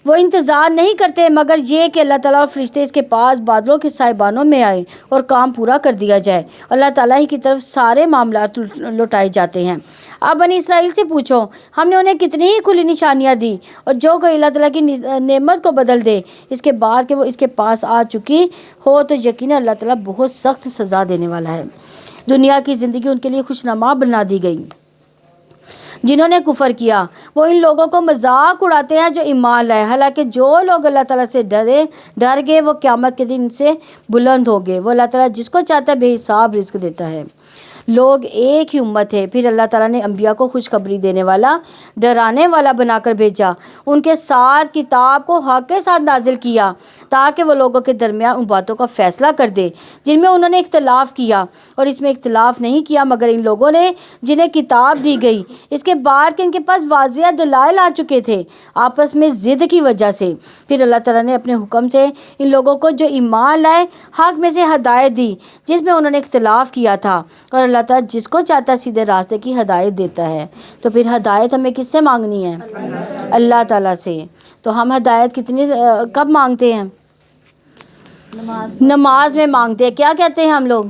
وہ انتظار نہیں کرتے مگر یہ کہ اللہ تعالیٰ اور فرشتے اس کے پاس بادلوں کے سائبانوں میں آئے اور کام پورا کر دیا جائے۔ اللہ تعالیٰ ہی کی طرف سارے معاملات لوٹائے جاتے ہیں۔ اب بنی اسرائیل سے پوچھو، ہم نے انہیں کتنی ہی کھلی نشانیاں دی، اور جو کوئی اللہ تعالیٰ کی نعمت کو بدل دے اس کے بعد کہ وہ اس کے پاس آ چکی ہو تو یقیناً اللہ تعالیٰ بہت سخت سزا دینے والا ہے۔ دنیا کی زندگی ان کے لیے خوشنما بنا دی گئی۔ جنہوں نے کفر کیا وہ ان لوگوں کو مذاق اڑاتے ہیں جو ایمان لائے، حالانکہ جو لوگ اللہ تعالیٰ سے ڈر گئے وہ قیامت کے دن سے بلند ہو گئے۔ وہ اللہ تعالیٰ جس کو چاہتا ہے بے حساب رزق دیتا ہے۔ لوگ ایک ہی امت ہے، پھر اللہ تعالیٰ نے انبیاء کو خوشخبری دینے والا، ڈرانے والا بنا کر بھیجا، ان کے ساتھ کتاب کو حق کے ساتھ نازل کیا تاکہ وہ لوگوں کے درمیان ان باتوں کا فیصلہ کر دے جن میں انہوں نے اختلاف کیا، اور اس میں اختلاف نہیں کیا مگر ان لوگوں نے جنہیں کتاب دی گئی اس کے بعد کہ ان کے پاس واضح دلائل آ چکے تھے، آپس میں ضد کی وجہ سے۔ پھر اللہ تعالیٰ نے اپنے حکم سے ان لوگوں کو جو ایمان لائے حق میں سے ہدایت دی جس میں انہوں نے اختلاف کیا تھا، اور اللہ تعالیٰ جس کو چاہتا ہے سیدھے راستے کی ہدایت دیتا ہے۔ تو پھر ہدایت ہمیں کس سے مانگنی ہے؟ اللہ تعالیٰ سے۔ تو ہم ہدایت کب مانگتے ہیں؟ نماز میں مانگتے ہیں۔ کیا کہتے ہیں ہم لوگ؟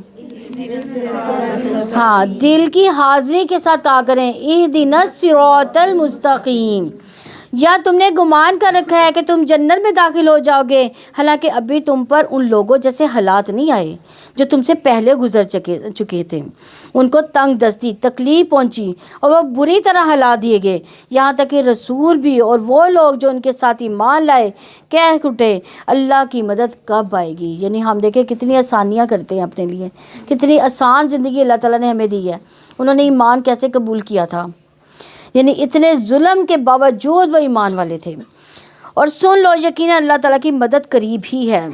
ہاں، دل کی حاضری کے ساتھ کہا کریں اہدنا الصراط المستقیم، یا تم نے گمان کر رکھا ہے کہ تم جنت میں داخل ہو جاؤ گے، حالانکہ ابھی تم پر ان لوگوں جیسے حالات نہیں آئے جو تم سے پہلے گزر چکے تھے۔ ان کو تنگ دستی، تکلیف پہنچی اور وہ بری طرح ہلا دیے گئے، یہاں تک کہ رسول بھی اور وہ لوگ جو ان کے ساتھ ایمان لائے کہہ اٹھے اللہ کی مدد کب آئے گی۔ یعنی ہم دیکھیں کتنی آسانیاں کرتے ہیں اپنے لیے، کتنی آسان زندگی اللہ تعالیٰ نے ہمیں دی ہے۔ انہوں نے ایمان کیسے قبول کیا تھا، یعنی اتنے ظلم کے باوجود وہ ایمان والے تھے۔ اور سن لو یقیناً اللہ تعالیٰ کی مدد قریب ہی ہے۔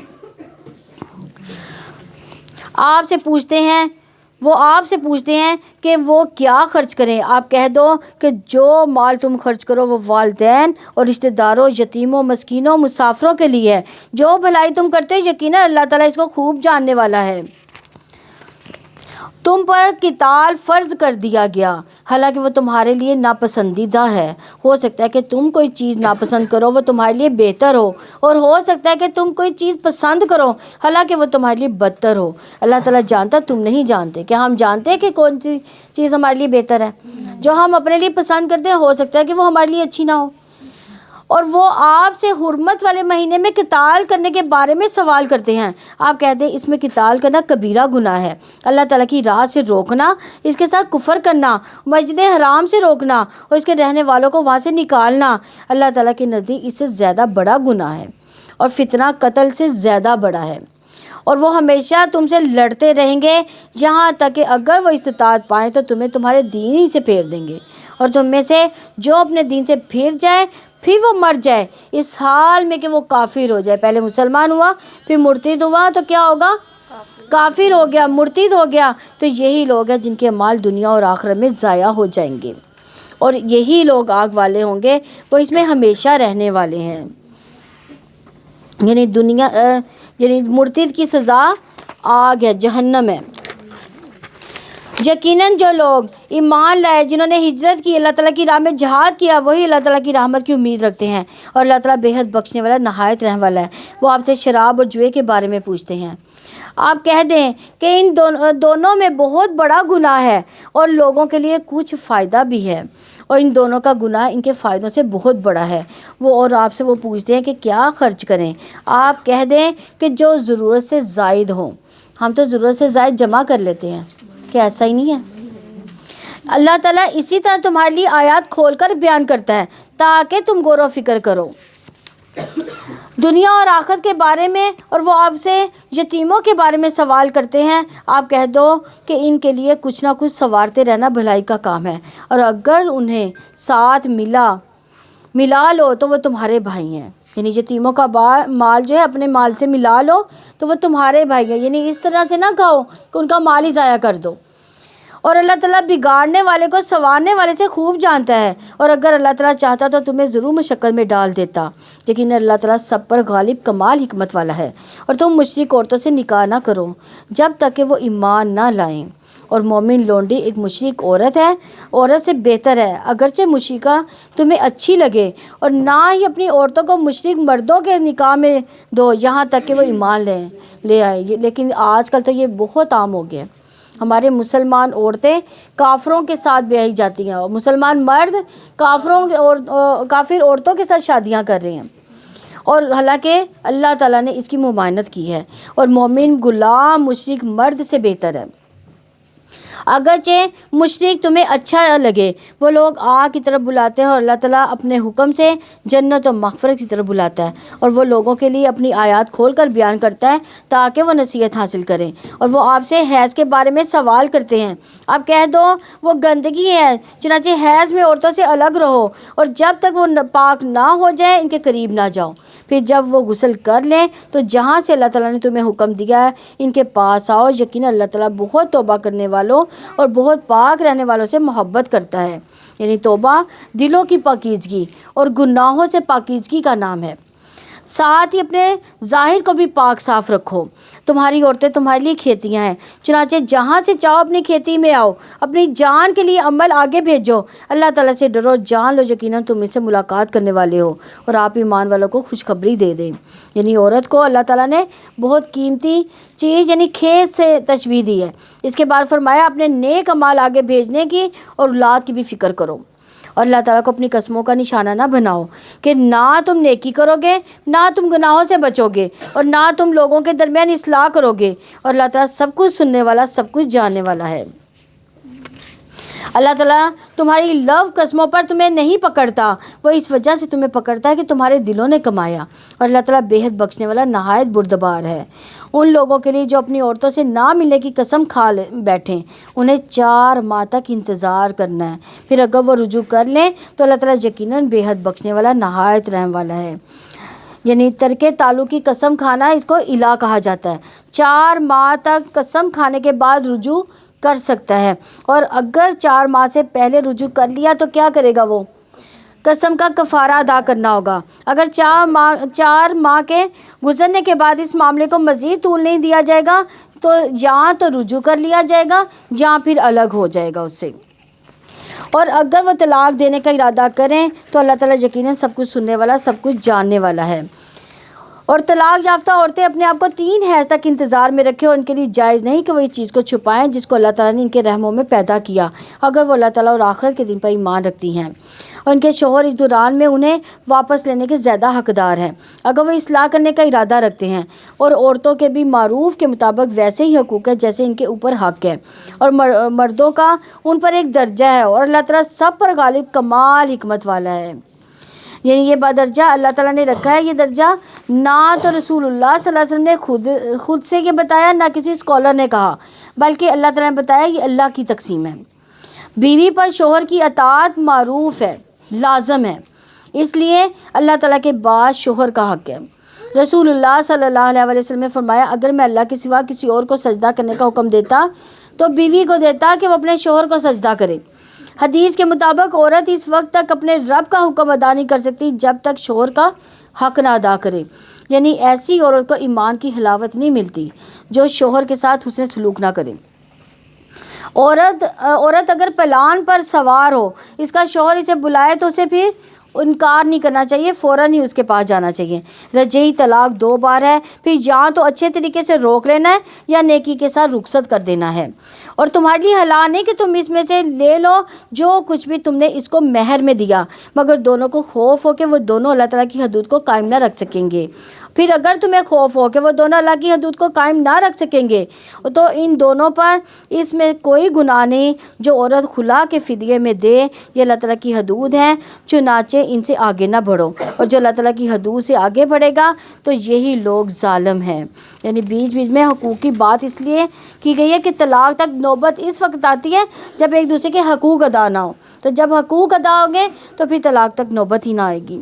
آپ سے پوچھتے ہیں کہ وہ کیا خرچ کریں، آپ کہہ دو کہ جو مال تم خرچ کرو وہ والدین اور رشتہ داروں، یتیموں، مسکینوں، مسافروں کے لیے ہے۔ جو بھلائی تم کرتے ہو یقیناً اللہ تعالیٰ اس کو خوب جاننے والا ہے۔ تم پر قتال فرض کر دیا گیا حالانکہ وہ تمہارے لیے ناپسندیدہ ہے۔ ہو سکتا ہے کہ تم کوئی چیز ناپسند کرو، وہ تمہارے لیے بہتر ہو، اور ہو سکتا ہے کہ تم کوئی چیز پسند کرو حالانکہ وہ تمہارے لیے بدتر ہو۔ اللہ تعالیٰ جانتا، تم نہیں جانتے۔ کیا ہم جانتے ہیں کہ کون سی چیز ہمارے لیے بہتر ہے؟ جو ہم اپنے لیے پسند کرتے ہیں ہو سکتا ہے کہ وہ ہمارے لیے اچھی نہ ہو۔ اور وہ آپ سے حرمت والے مہینے میں قتال کرنے کے بارے میں سوال کرتے ہیں، آپ کہتے ہیں اس میں قتال کرنا کبیرہ گناہ ہے۔ اللہ تعالیٰ کی راہ سے روکنا، اس کے ساتھ کفر کرنا، مسجد حرام سے روکنا اور اس کے رہنے والوں کو وہاں سے نکالنا اللہ تعالیٰ کے نزدیک اس سے زیادہ بڑا گناہ ہے، اور فتنہ قتل سے زیادہ بڑا ہے۔ اور وہ ہمیشہ تم سے لڑتے رہیں گے یہاں تک کہ اگر وہ استطاعت پائیں تو تمہیں تمہارے دین ہی سے پھیر دیں گے، اور تم میں سے جو اپنے دین سے پھر جائے پھر وہ مر جائے اس حال میں کہ وہ کافر ہو جائے۔ پہلے مسلمان ہوا پھر مرتد ہوا تو کیا ہوگا؟ کافر ہو گیا، مرتد ہو گیا۔ تو یہی لوگ ہیں جن کے اعمال دنیا اور آخرت میں ضائع ہو جائیں گے، اور یہی لوگ آگ والے ہوں گے، وہ اس میں ہمیشہ رہنے والے ہیں۔ یعنی مرتد کی سزا آگ ہے، جہنم ہے۔ یقیناً جو لوگ ایمان لائے، جنہوں نے ہجرت کی، اللہ تعالیٰ کی راہ میں جہاد کیا، وہی اللہ تعالیٰ کی رحمت کی امید رکھتے ہیں، اور اللہ تعالیٰ بے حد بخشنے والا، نہایت رحم والا ہے۔ وہ آپ سے شراب اور جوئے کے بارے میں پوچھتے ہیں، آپ کہہ دیں کہ ان دونوں میں بہت بڑا گناہ ہے اور لوگوں کے لیے کچھ فائدہ بھی ہے، اور ان دونوں کا گناہ ان کے فائدوں سے بہت بڑا ہے۔ اور آپ سے وہ پوچھتے ہیں کہ کیا خرچ کریں، آپ کہہ دیں کہ جو ضرورت سے زائد ہوں۔ ہم تو ضرورت سے زائد جمع کر لیتے ہیں، کہ ایسا ہی نہیں ہے؟ اللہ تعالیٰ اسی طرح تمہارے لیے آیات کھول کر بیان کرتا ہے تاکہ تم غور و فکر کرو دنیا اور آخرت کے بارے میں۔ اور وہ آپ سے یتیموں کے بارے میں سوال کرتے ہیں، آپ کہہ دو کہ ان کے لیے کچھ نہ کچھ سنوارتے رہنا بھلائی کا کام ہے، اور اگر انہیں ساتھ ملا لو تو وہ تمہارے بھائی ہیں۔ یعنی یتیموں کا مال جو ہے اپنے مال سے ملا لو تو وہ تمہارے بھائی ہیں، یعنی اس طرح سے نہ کھاؤ کہ ان کا مال ہی ضائع کر دو۔ اور اللہ تعالیٰ بگاڑنے والے کو سنوارنے والے سے خوب جانتا ہے، اور اگر اللہ تعالیٰ چاہتا تو تمہیں ضرور مشقت میں ڈال دیتا، لیکن اللہ تعالیٰ سب پر غالب کمال حکمت والا ہے۔ اور تم مشرک عورتوں سے نکاح نہ کرو جب تک کہ وہ ایمان نہ لائیں، اور مومن لونڈی ایک مشرک عورت سے بہتر ہے، اگرچہ مشرکہ تمہیں اچھی لگے، اور نہ ہی اپنی عورتوں کو مشرک مردوں کے نکاح میں دو یہاں تک کہ وہ ایمان لے آئے۔ لیکن آج کل تو یہ بہت عام ہو گیا، ہمارے مسلمان عورتیں کافروں کے ساتھ بیاہی جاتی ہیں، اور مسلمان مرد کافر عورتوں کے ساتھ شادیاں کر رہے ہیں، اور حالانکہ اللہ تعالیٰ نے اس کی ممانعت کی ہے، اور مومن غلام مشرک مرد سے بہتر ہے۔ اگرچہ مشرک تمہیں اچھا لگے، وہ لوگ آگ کی طرف بلاتے ہیں، اور اللہ تعالیٰ اپنے حکم سے جنت و مغفرت کی طرف بلاتا ہے، اور وہ لوگوں کے لیے اپنی آیات کھول کر بیان کرتا ہے تاکہ وہ نصیحت حاصل کریں۔ اور وہ آپ سے حیض کے بارے میں سوال کرتے ہیں، آپ کہہ دو وہ گندگی ہے، چنانچہ حیض میں عورتوں سے الگ رہو، اور جب تک وہ پاک نہ ہو جائیں ان کے قریب نہ جاؤ۔ پھر جب وہ غسل کر لیں تو جہاں سے اللہ تعالیٰ نے تمہیں حکم دیا ہے ان کے پاس آؤ، یقیناً اللہ تعالیٰ بہت توبہ کرنے والوں اور بہت پاک رہنے والوں سے محبت کرتا ہے۔ یعنی توبہ دلوں کی پاکیزگی اور گناہوں سے پاکیزگی کا نام ہے۔ ساتھ ہی اپنے ظاہر کو بھی پاک صاف رکھو، تمہاری عورتیں تمہارے لیے کھیتیاں ہیں، چنانچہ جہاں سے چاہو اپنی کھیتی میں آؤ، اپنی جان کے لیے عمل آگے بھیجو، اللہ تعالیٰ سے ڈرو، جان لو یقیناً تم اس سے ملاقات کرنے والے ہو، اور آپ ایمان والوں کو خوشخبری دے دیں۔ یعنی عورت کو اللہ تعالیٰ نے بہت قیمتی چیز یعنی کھیت سے تشبیہ دی ہے۔ اس کے بعد فرمایا اپنے نیک اعمال آگے بھیجنے کی اور اولاد کی بھی فکر کرو، اور اللہ تعالیٰ کو اپنی قسموں کا نشانہ نہ بناؤ کہ نہ تم نیکی کرو گے، نہ تم گناہوں سے بچو گے، اور نہ تم لوگوں کے درمیان اصلاح کرو گے، اور اللہ تعالیٰ سب کچھ سننے والا، سب کچھ جاننے والا ہے۔ اللہ تعالیٰ تمہاری لو قسموں پر تمہیں نہیں پکڑتا، وہ اس وجہ سے تمہیں پکڑتا ہے کہ تمہارے دلوں نے کمایا، اور اللہ تعالیٰ بے حد بخشنے والا، نہایت بردبار ہے۔ ان لوگوں کے لیے جو اپنی عورتوں سے نہ ملنے کی قسم کھا بیٹھیں، انہیں 4 ماہ تک انتظار کرنا ہے، پھر اگر وہ رجوع کر لیں تو اللہ تعالیٰ یقیناً بے حد بخشنے والا، نہایت رحم والا ہے۔ یعنی ترک تعلق کی قسم کھانا، اس کو الا کہا جاتا ہے۔ 4 ماہ تک قسم کھانے کے بعد رجوع کر سکتا ہے، اور اگر 4 ماہ سے پہلے رجوع کر لیا تو کیا کرے گا؟ وہ قسم کا کفارہ ادا کرنا ہوگا۔ اگر 4 ماہ کے گزرنے کے بعد اس معاملے کو مزید طول نہیں دیا جائے گا تو یا تو رجوع کر لیا جائے گا یا پھر الگ ہو جائے گا اس سے۔ اور اگر وہ طلاق دینے کا ارادہ کریں تو اللہ تعالیٰ یقیناً سب کچھ سننے والا، سب کچھ جاننے والا ہے۔ اور طلاق یافتہ عورتیں اپنے آپ کو 3 حیض تک انتظار میں رکھیں، اور ان کے لیے جائز نہیں کہ وہ اس چیز کو چھپائیں جس کو اللہ تعالیٰ نے ان کے رحموں میں پیدا کیا، اگر وہ اللہ تعالیٰ اور آخرت کے دن پر ایمان رکھتی ہیں، اور ان کے شوہر اس دوران میں انہیں واپس لینے کے زیادہ حقدار ہیں اگر وہ اصلاح کرنے کا ارادہ رکھتے ہیں۔ اور عورتوں کے بھی معروف کے مطابق ویسے ہی حقوق ہے جیسے ان کے اوپر حق ہے، اور مردوں کا ان پر ایک درجہ ہے، اور اللہ تعالیٰ سب پر غالب کمال حکمت والا ہے۔ یعنی یہ درجہ اللہ تعالیٰ نے رکھا ہے، یہ درجہ نہ تو رسول اللہ صلی اللہ علیہ وسلم نے خود سے یہ بتایا، نہ کسی اسکالر نے کہا، بلکہ اللہ تعالیٰ نے بتایا، یہ اللہ کی تقسیم ہے۔ بیوی پر شوہر کی اطاعت معروف ہے، لازم ہے، اس لیے اللہ تعالیٰ کے بعد شوہر کا حق ہے۔ رسول اللہ صلی اللہ علیہ وسلم نے فرمایا، اگر میں اللہ کے سوا کسی اور کو سجدہ کرنے کا حکم دیتا تو بیوی کو دیتا کہ وہ اپنے شوہر کو سجدہ کرے۔ حدیث کے مطابق عورت اس وقت تک اپنے رب کا حکم ادا نہیں کر سکتی جب تک شوہر کا حق نہ ادا کرے۔ یعنی ایسی عورت کو ایمان کی حلاوت نہیں ملتی جو شوہر کے ساتھ حسن سلوک نہ کرے۔ عورت اگر پلان پر سوار ہو، اس کا شوہر اسے بلائے تو اسے پھر انکار نہیں کرنا چاہیے، فوراً ہی اس کے پاس جانا چاہیے۔ رجعی طلاق 2 بار ہے، پھر یا تو اچھے طریقے سے روک لینا ہے یا نیکی کے ساتھ رخصت کر دینا ہے۔ اور تمہارے لیے حلال نہیں کہ تم اس میں سے لے لو جو کچھ بھی تم نے اس کو مہر میں دیا، مگر دونوں کو خوف ہو کہ وہ دونوں اللہ تعالیٰ کی حدود کو قائم نہ رکھ سکیں گے۔ پھر اگر تمہیں خوف ہو کہ وہ دونوں اللہ کی حدود کو قائم نہ رکھ سکیں گے تو ان دونوں پر اس میں کوئی گناہ نہیں جو عورت خلا کے فدیے میں دے، یہ اللہ تعالیٰ کی حدود ہیں، چنانچہ ان سے آگے نہ بڑھو، اور جو اللہ تعالیٰ کی حدود سے آگے بڑھے گا تو یہی لوگ ظالم ہیں۔ یعنی بیچ بیچ میں حقوق کی بات اس لیے کی گئی ہے کہ طلاق تک نوبت اس وقت آتی ہے جب ایک دوسرے کے حقوق ادا نہ ہو، تو جب حقوق ادا ہوں گے تو پھر طلاق تک نوبت ہی نہ آئے گی۔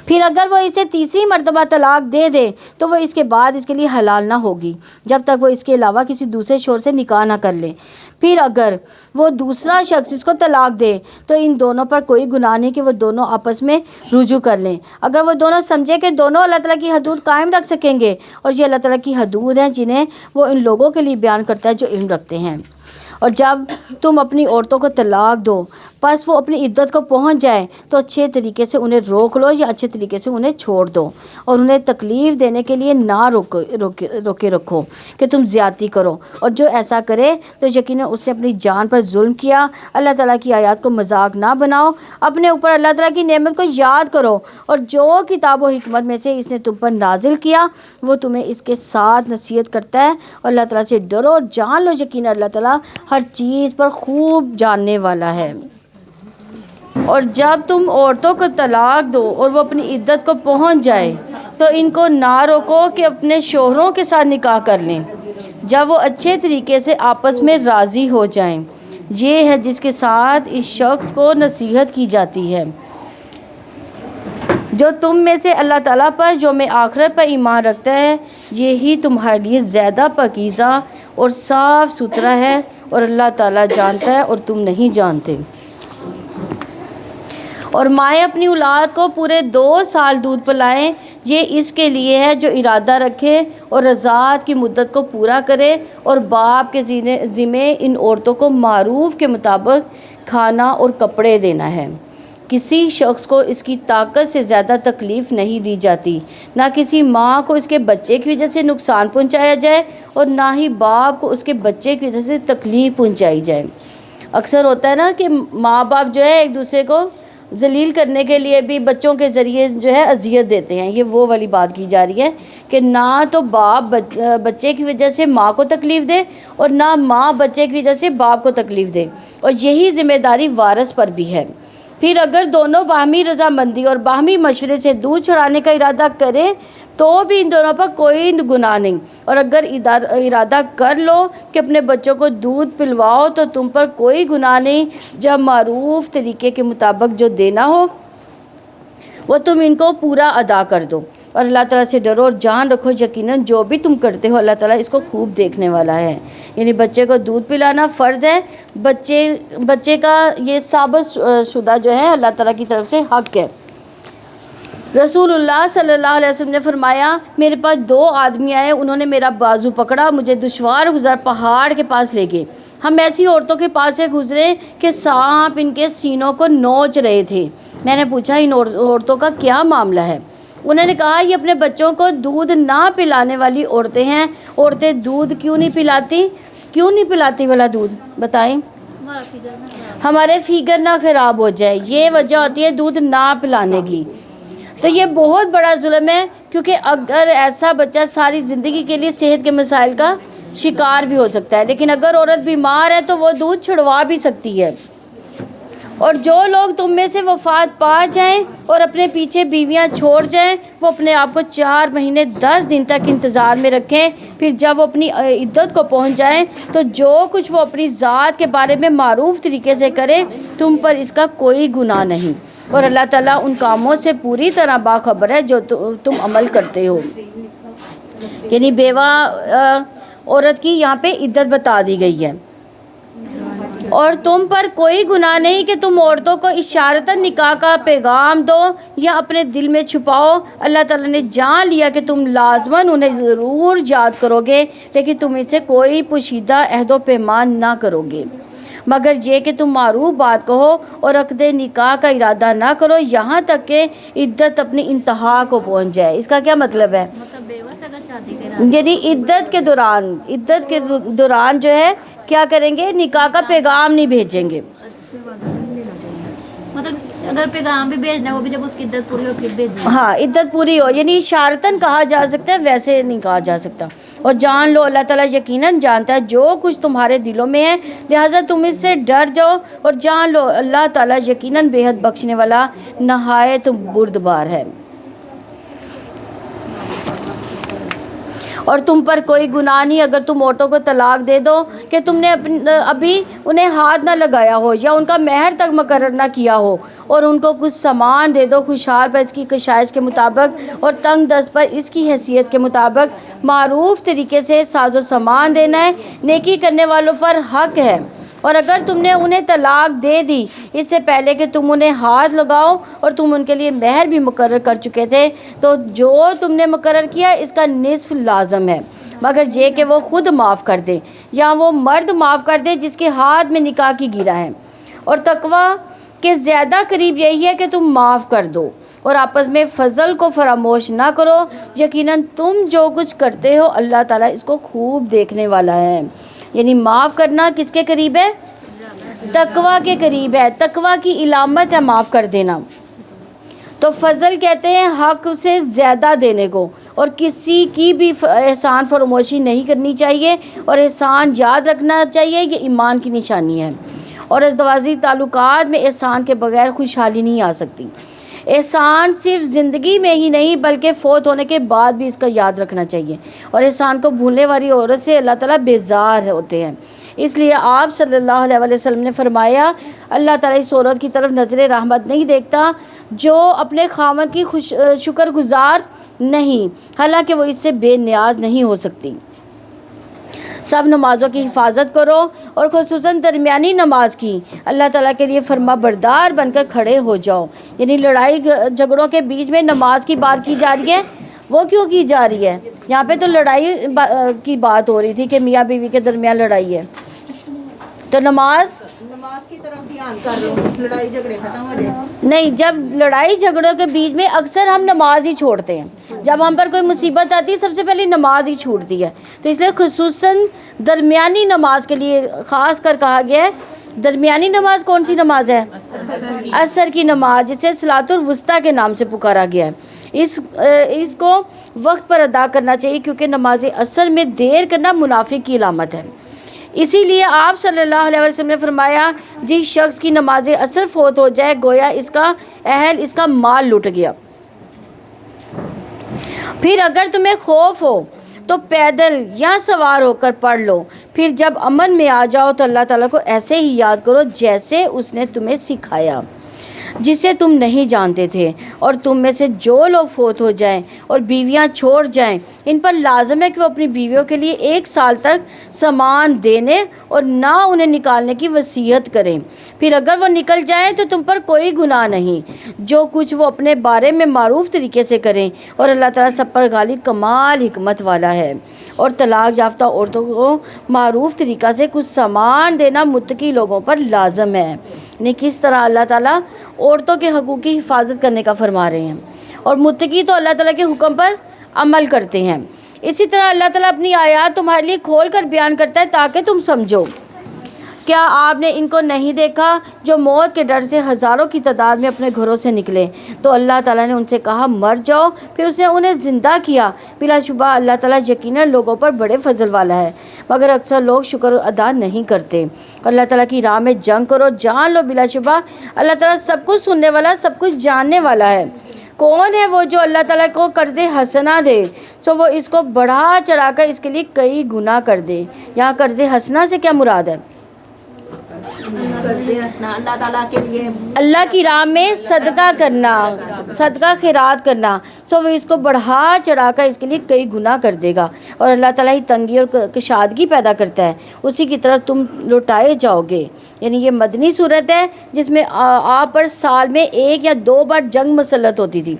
پھر اگر وہ اسے 3ری مرتبہ طلاق دے دے تو وہ اس کے بعد اس کے لیے حلال نہ ہوگی جب تک وہ اس کے علاوہ کسی دوسرے شوہر سے نکاح نہ کر لے۔ پھر اگر وہ دوسرا شخص اس کو طلاق دے تو ان دونوں پر کوئی گناہ نہیں کہ وہ دونوں آپس میں رجوع کر لیں، اگر وہ دونوں سمجھے کہ دونوں اللہ تعالیٰ کی حدود قائم رکھ سکیں گے، اور یہ اللہ تعالیٰ کی حدود ہیں جنہیں وہ ان لوگوں کے لیے بیان کرتا ہے جو علم رکھتے ہیں۔ اور جب تم اپنی عورتوں کو طلاق دو پس وہ اپنی عدت کو پہنچ جائے تو اچھے طریقے سے انہیں روک لو یا اچھے طریقے سے انہیں چھوڑ دو، اور انہیں تکلیف دینے کے لیے نہ روکے رکھو کہ تم زیادتی کرو، اور جو ایسا کرے تو یقیناً اس نے اپنی جان پر ظلم کیا۔ اللہ تعالیٰ کی آیات کو مذاق نہ بناؤ، اپنے اوپر اللہ تعالیٰ کی نعمت کو یاد کرو، اور جو کتاب و حکمت میں سے اس نے تم پر نازل کیا وہ تمہیں اس کے ساتھ نصیحت کرتا ہے، اور اللہ تعالیٰ سے ڈرو اور جان لو یقیناً اللہ تعالیٰ ہر چیز پر خوب جاننے والا ہے۔ اور جب تم عورتوں کو طلاق دو اور وہ اپنی عدت کو پہنچ جائے تو ان کو نہ روکو کہ اپنے شوہروں کے ساتھ نکاح کر لیں جب وہ اچھے طریقے سے آپس میں راضی ہو جائیں۔ یہ ہے جس کے ساتھ اس شخص کو نصیحت کی جاتی ہے جو تم میں سے اللہ تعالیٰ پر یوم آخرت پر ایمان رکھتا ہے، یہی تمہارے لیے زیادہ پاکیزہ اور صاف ستھرا ہے، اور اللہ تعالیٰ جانتا ہے اور تم نہیں جانتے۔ اور مائیں اپنی اولاد کو پورے 2 سال دودھ پلائیں، یہ اس کے لیے ہے جو ارادہ رکھے اور رضاعت کی مدت کو پورا کرے، اور باپ کے ذمے ان عورتوں کو معروف کے مطابق کھانا اور کپڑے دینا ہے۔ کسی شخص کو اس کی طاقت سے زیادہ تکلیف نہیں دی جاتی، نہ کسی ماں کو اس کے بچے کی وجہ سے نقصان پہنچایا جائے اور نہ ہی باپ کو اس کے بچے کی وجہ سے تکلیف پہنچائی جائے۔ اکثر ہوتا ہے نا کہ ماں باپ جو ہے ایک دوسرے کو ذلیل کرنے کے لیے بھی بچوں کے ذریعے جو ہے اذیت دیتے ہیں. یہ وہ والی بات کی جا رہی ہے کہ نہ تو باپ بچے کی وجہ سے ماں کو تکلیف دے اور نہ ماں بچے کی وجہ سے باپ کو تکلیف دے, اور یہی ذمہ داری وارث پر بھی ہے. پھر اگر دونوں باہمی رضامندی اور باہمی مشورے سے دودھ چھڑانے کا ارادہ کریں تو بھی ان دونوں پر کوئی گناہ نہیں, اور اگر ارادہ کر لو کہ اپنے بچوں کو دودھ پلواؤ تو تم پر کوئی گناہ نہیں. جب معروف طریقے کے مطابق جو دینا ہو وہ تم ان کو پورا ادا کر دو, اور اللہ تعالیٰ سے ڈرو اور جان رکھو یقیناً جو بھی تم کرتے ہو اللہ تعالیٰ اس کو خوب دیکھنے والا ہے. یعنی بچے کو دودھ پلانا فرض ہے, بچے کا یہ ثابت شدہ جو ہے اللہ تعالیٰ کی طرف سے حق ہے. رسول اللہ صلی اللہ علیہ وسلم نے فرمایا, میرے پاس 2 آدمی آئے, انہوں نے میرا بازو پکڑا, مجھے دشوار گزار پہاڑ کے پاس لے گئے. ہم ایسی عورتوں کے پاس سے گزرے کہ سانپ ان کے سینوں کو نوچ رہے تھے. میں نے پوچھا ان عورتوں کا کیا معاملہ ہے؟ انہوں نے کہا یہ اپنے بچوں کو دودھ نہ پلانے والی عورتیں ہیں. عورتیں دودھ کیوں نہیں پلاتی بھلا دودھ بتائیں؟ ہمارے فیگر نہ خراب ہو جائے, یہ وجہ ہوتی ہے دودھ نہ پلانے کی. تو یہ بہت بڑا ظلم ہے, کیونکہ اگر ایسا بچہ ساری زندگی کے لیے صحت کے مسائل کا شکار بھی ہو سکتا ہے, لیکن اگر عورت بیمار ہے تو وہ دودھ چھڑوا بھی سکتی ہے. اور جو لوگ تم میں سے وفات پا جائیں اور اپنے پیچھے بیویاں چھوڑ جائیں وہ اپنے آپ کو 4 مہینے 10 دن تک انتظار میں رکھیں. پھر جب وہ اپنی عدت کو پہنچ جائیں تو جو کچھ وہ اپنی ذات کے بارے میں معروف طریقے سے کریں تم پر اس کا کوئی گناہ نہیں, اور اللہ تعالیٰ ان کاموں سے پوری طرح باخبر ہے جو تم عمل کرتے ہو. یعنی بیوہ عورت کی یہاں پہ عدت بتا دی گئی ہے. اور تم پر کوئی گناہ نہیں کہ تم عورتوں کو اشارتاً نکاح کا پیغام دو یا اپنے دل میں چھپاؤ. اللہ تعالیٰ نے جان لیا کہ تم لازماً انہیں ضرور یاد کرو گے, لیکن تم ان سے کوئی پوشیدہ عہد و پیمان نہ کرو گے مگر یہ کہ تم معروف بات کہو اور عقد نکاح کا ارادہ نہ کرو یہاں تک کہ عدت اپنی انتہا کو پہنچ جائے. اس کا کیا مطلب ہے؟ مطلب بیوہ سے اگر شادی کرا یعنی عدت کے دوران جو ہے کیا کریں گے؟ نکاح کا پیغام نہیں بھیجیں گے. مطلب اگر پیغام بھی بھیجنا ہے وہ بھی جب اس کی عدت پوری ہو پھر بھیجنا. ہاں عدت پوری ہو, یعنی اشارتاً کہا جا سکتا ہے, ویسے نہیں کہا جا سکتا. اور جان لو اللہ تعالیٰ یقیناً جانتا ہے جو کچھ تمہارے دلوں میں ہے, لہٰذا تم اس سے ڈر جاؤ اور جان لو اللہ تعالیٰ یقیناً بے حد بخشنے والا نہایت بردبار ہے. اور تم پر کوئی گناہ نہیں اگر تم عورتوں کو طلاق دے دو کہ تم نے ابھی انہیں ہاتھ نہ لگایا ہو یا ان کا مہر تک مقرر نہ کیا ہو, اور ان کو کچھ سامان دے دو خوشحال پر اس کی کشائش کے مطابق اور تنگ دست پر اس کی حیثیت کے مطابق. معروف طریقے سے ساز و سامان دینا ہے, نیکی کرنے والوں پر حق ہے. اور اگر تم نے انہیں طلاق دے دی اس سے پہلے کہ تم انہیں ہاتھ لگاؤ اور تم ان کے لیے مہر بھی مقرر کر چکے تھے تو جو تم نے مقرر کیا اس کا نصف لازم ہے, مگر یہ کہ وہ خود معاف کر دے یا وہ مرد معاف کر دے جس کے ہاتھ میں نکاح کی گرہ ہے. اور تقویٰ کے زیادہ قریب یہی ہے کہ تم معاف کر دو اور آپس میں فضل کو فراموش نہ کرو, یقیناً تم جو کچھ کرتے ہو اللہ تعالیٰ اس کو خوب دیکھنے والا ہے. یعنی معاف کرنا کس کے قریب ہے؟ تقویٰ کے قریب ہے. تقویٰ کی علامت ہے معاف کر دینا. تو فضل کہتے ہیں حق سے زیادہ دینے کو, اور کسی کی بھی احسان فراموشی نہیں کرنی چاہیے, اور احسان یاد رکھنا چاہیے, یہ ایمان کی نشانی ہے. اور ازدواجی تعلقات میں احسان کے بغیر خوشحالی نہیں آ سکتی. احسان صرف زندگی میں ہی نہیں بلکہ فوت ہونے کے بعد بھی اس کا یاد رکھنا چاہیے, اور احسان کو بھولنے والی عورت سے اللہ تعالیٰ بیزار ہوتے ہیں. اس لیے آپ صلی اللہ علیہ وسلم نے فرمایا اللہ تعالیٰ اس عورت کی طرف نظر رحمت نہیں دیکھتا جو اپنے خاوند کی شکر گزار نہیں, حالانکہ وہ اس سے بے نیاز نہیں ہو سکتی. سب نمازوں کی حفاظت کرو اور خصوصاً درمیانی نماز کی اللہ تعالیٰ کے لیے فرما بردار بن کر کھڑے ہو جاؤ. یعنی لڑائی جھگڑوں کے بیچ میں نماز کی بات کی جا رہی ہے, وہ کیوں کی جا رہی ہے؟ یہاں پہ تو لڑائی کی بات ہو رہی تھی کہ میاں بیوی کے درمیان لڑائی ہے, تو نماز کی طرف دھیان کر لو, لڑائی جھگڑے ختم ہو جائے. نہیں, جب لڑائی جھگڑوں کے بیچ میں اکثر ہم نماز ہی چھوڑتے ہیں. جب ہم پر کوئی مصیبت آتی ہے سب سے پہلے نماز ہی چھوٹتی ہے, تو اس لیے خصوصاً درمیانی نماز کے لیے خاص کر کہا گیا ہے درمیانی نماز کون سی نماز ہے؟ عصر کی نماز، جسے صلاۃ الوسطیٰ کے نام سے پکارا گیا ہے۔ اس کو وقت پر ادا کرنا چاہیے، کیونکہ نماز عصر میں دیر کرنا منافق کی علامت ہے۔ اسی لیے آپ صلی اللہ علیہ وسلم نے فرمایا، جس شخص کی نماز عصر فوت ہو جائے گویا اس کا اہل اس کا مال لٹ گیا۔ پھر اگر تمہیں خوف ہو تو پیدل یا سوار ہو کر پڑھ لو، پھر جب امن میں آ جاؤ تو اللہ تعالیٰ کو ایسے ہی یاد کرو جیسے اس نے تمہیں سکھایا، جسے تم نہیں جانتے تھے۔ اور تم میں سے جو لوگ فوت ہو جائیں اور بیویاں چھوڑ جائیں، ان پر لازم ہے کہ وہ اپنی بیویوں کے لیے 1 سال تک سامان دینے اور نہ انہیں نکالنے کی وصیت کریں۔ پھر اگر وہ نکل جائیں تو تم پر کوئی گناہ نہیں، جو کچھ وہ اپنے بارے میں معروف طریقے سے کریں، اور اللہ تعالیٰ سب پر غالب کمال حکمت والا ہے۔ اور طلاق یافتہ عورتوں کو معروف طریقہ سے کچھ سامان دینا متقی لوگوں پر لازم ہے۔ یعنی کس طرح اللہ تعالیٰ عورتوں کے حقوق کی حفاظت کرنے کا فرما رہے ہیں، اور متقی تو اللہ تعالیٰ کے حکم پر عمل کرتے ہیں۔ اسی طرح اللہ تعالیٰ اپنی آیات تمہارے لیے کھول کر بیان کرتا ہے تاکہ تم سمجھو۔ کیا آپ نے ان کو نہیں دیکھا جو موت کے ڈر سے ہزاروں کی تعداد میں اپنے گھروں سے نکلے؟ تو اللہ تعالیٰ نے ان سے کہا مر جاؤ، پھر اس نے انہیں زندہ کیا۔ بلا شبہ اللہ تعالیٰ یقیناً لوگوں پر بڑے فضل والا ہے، مگر اکثر لوگ شکر ادا نہیں کرتے۔ اللہ تعالیٰ کی راہ میں جنگ کرو، جان لو بلا شبہ اللہ تعالیٰ سب کچھ سننے والا، سب کچھ جاننے والا ہے۔ کون ہے وہ جو اللہ تعالیٰ کو قرض حسنہ دے سو وہ اس کو بڑھا چڑھا کر اس کے لیے کئی گنا کر دے؟ یہاں قرض حسنہ سے کیا مراد ہے؟ اللہ تعالیٰ کے لیے اللہ کی راہ میں صدقہ کرنا، صدقہ خیرات کرنا، سو وہ اس کو بڑھا چڑھا کر اس کے لیے کئی گنا کر دے گا۔ اور اللہ تعالیٰ ہی تنگی اور کشادگی پیدا کرتا ہے، اسی کی طرف تم لوٹائے جاؤ گے۔ یعنی یہ مدنی صورت ہے جس میں آپ پر سال میں 1 یا 2 بار جنگ مسلط ہوتی تھی،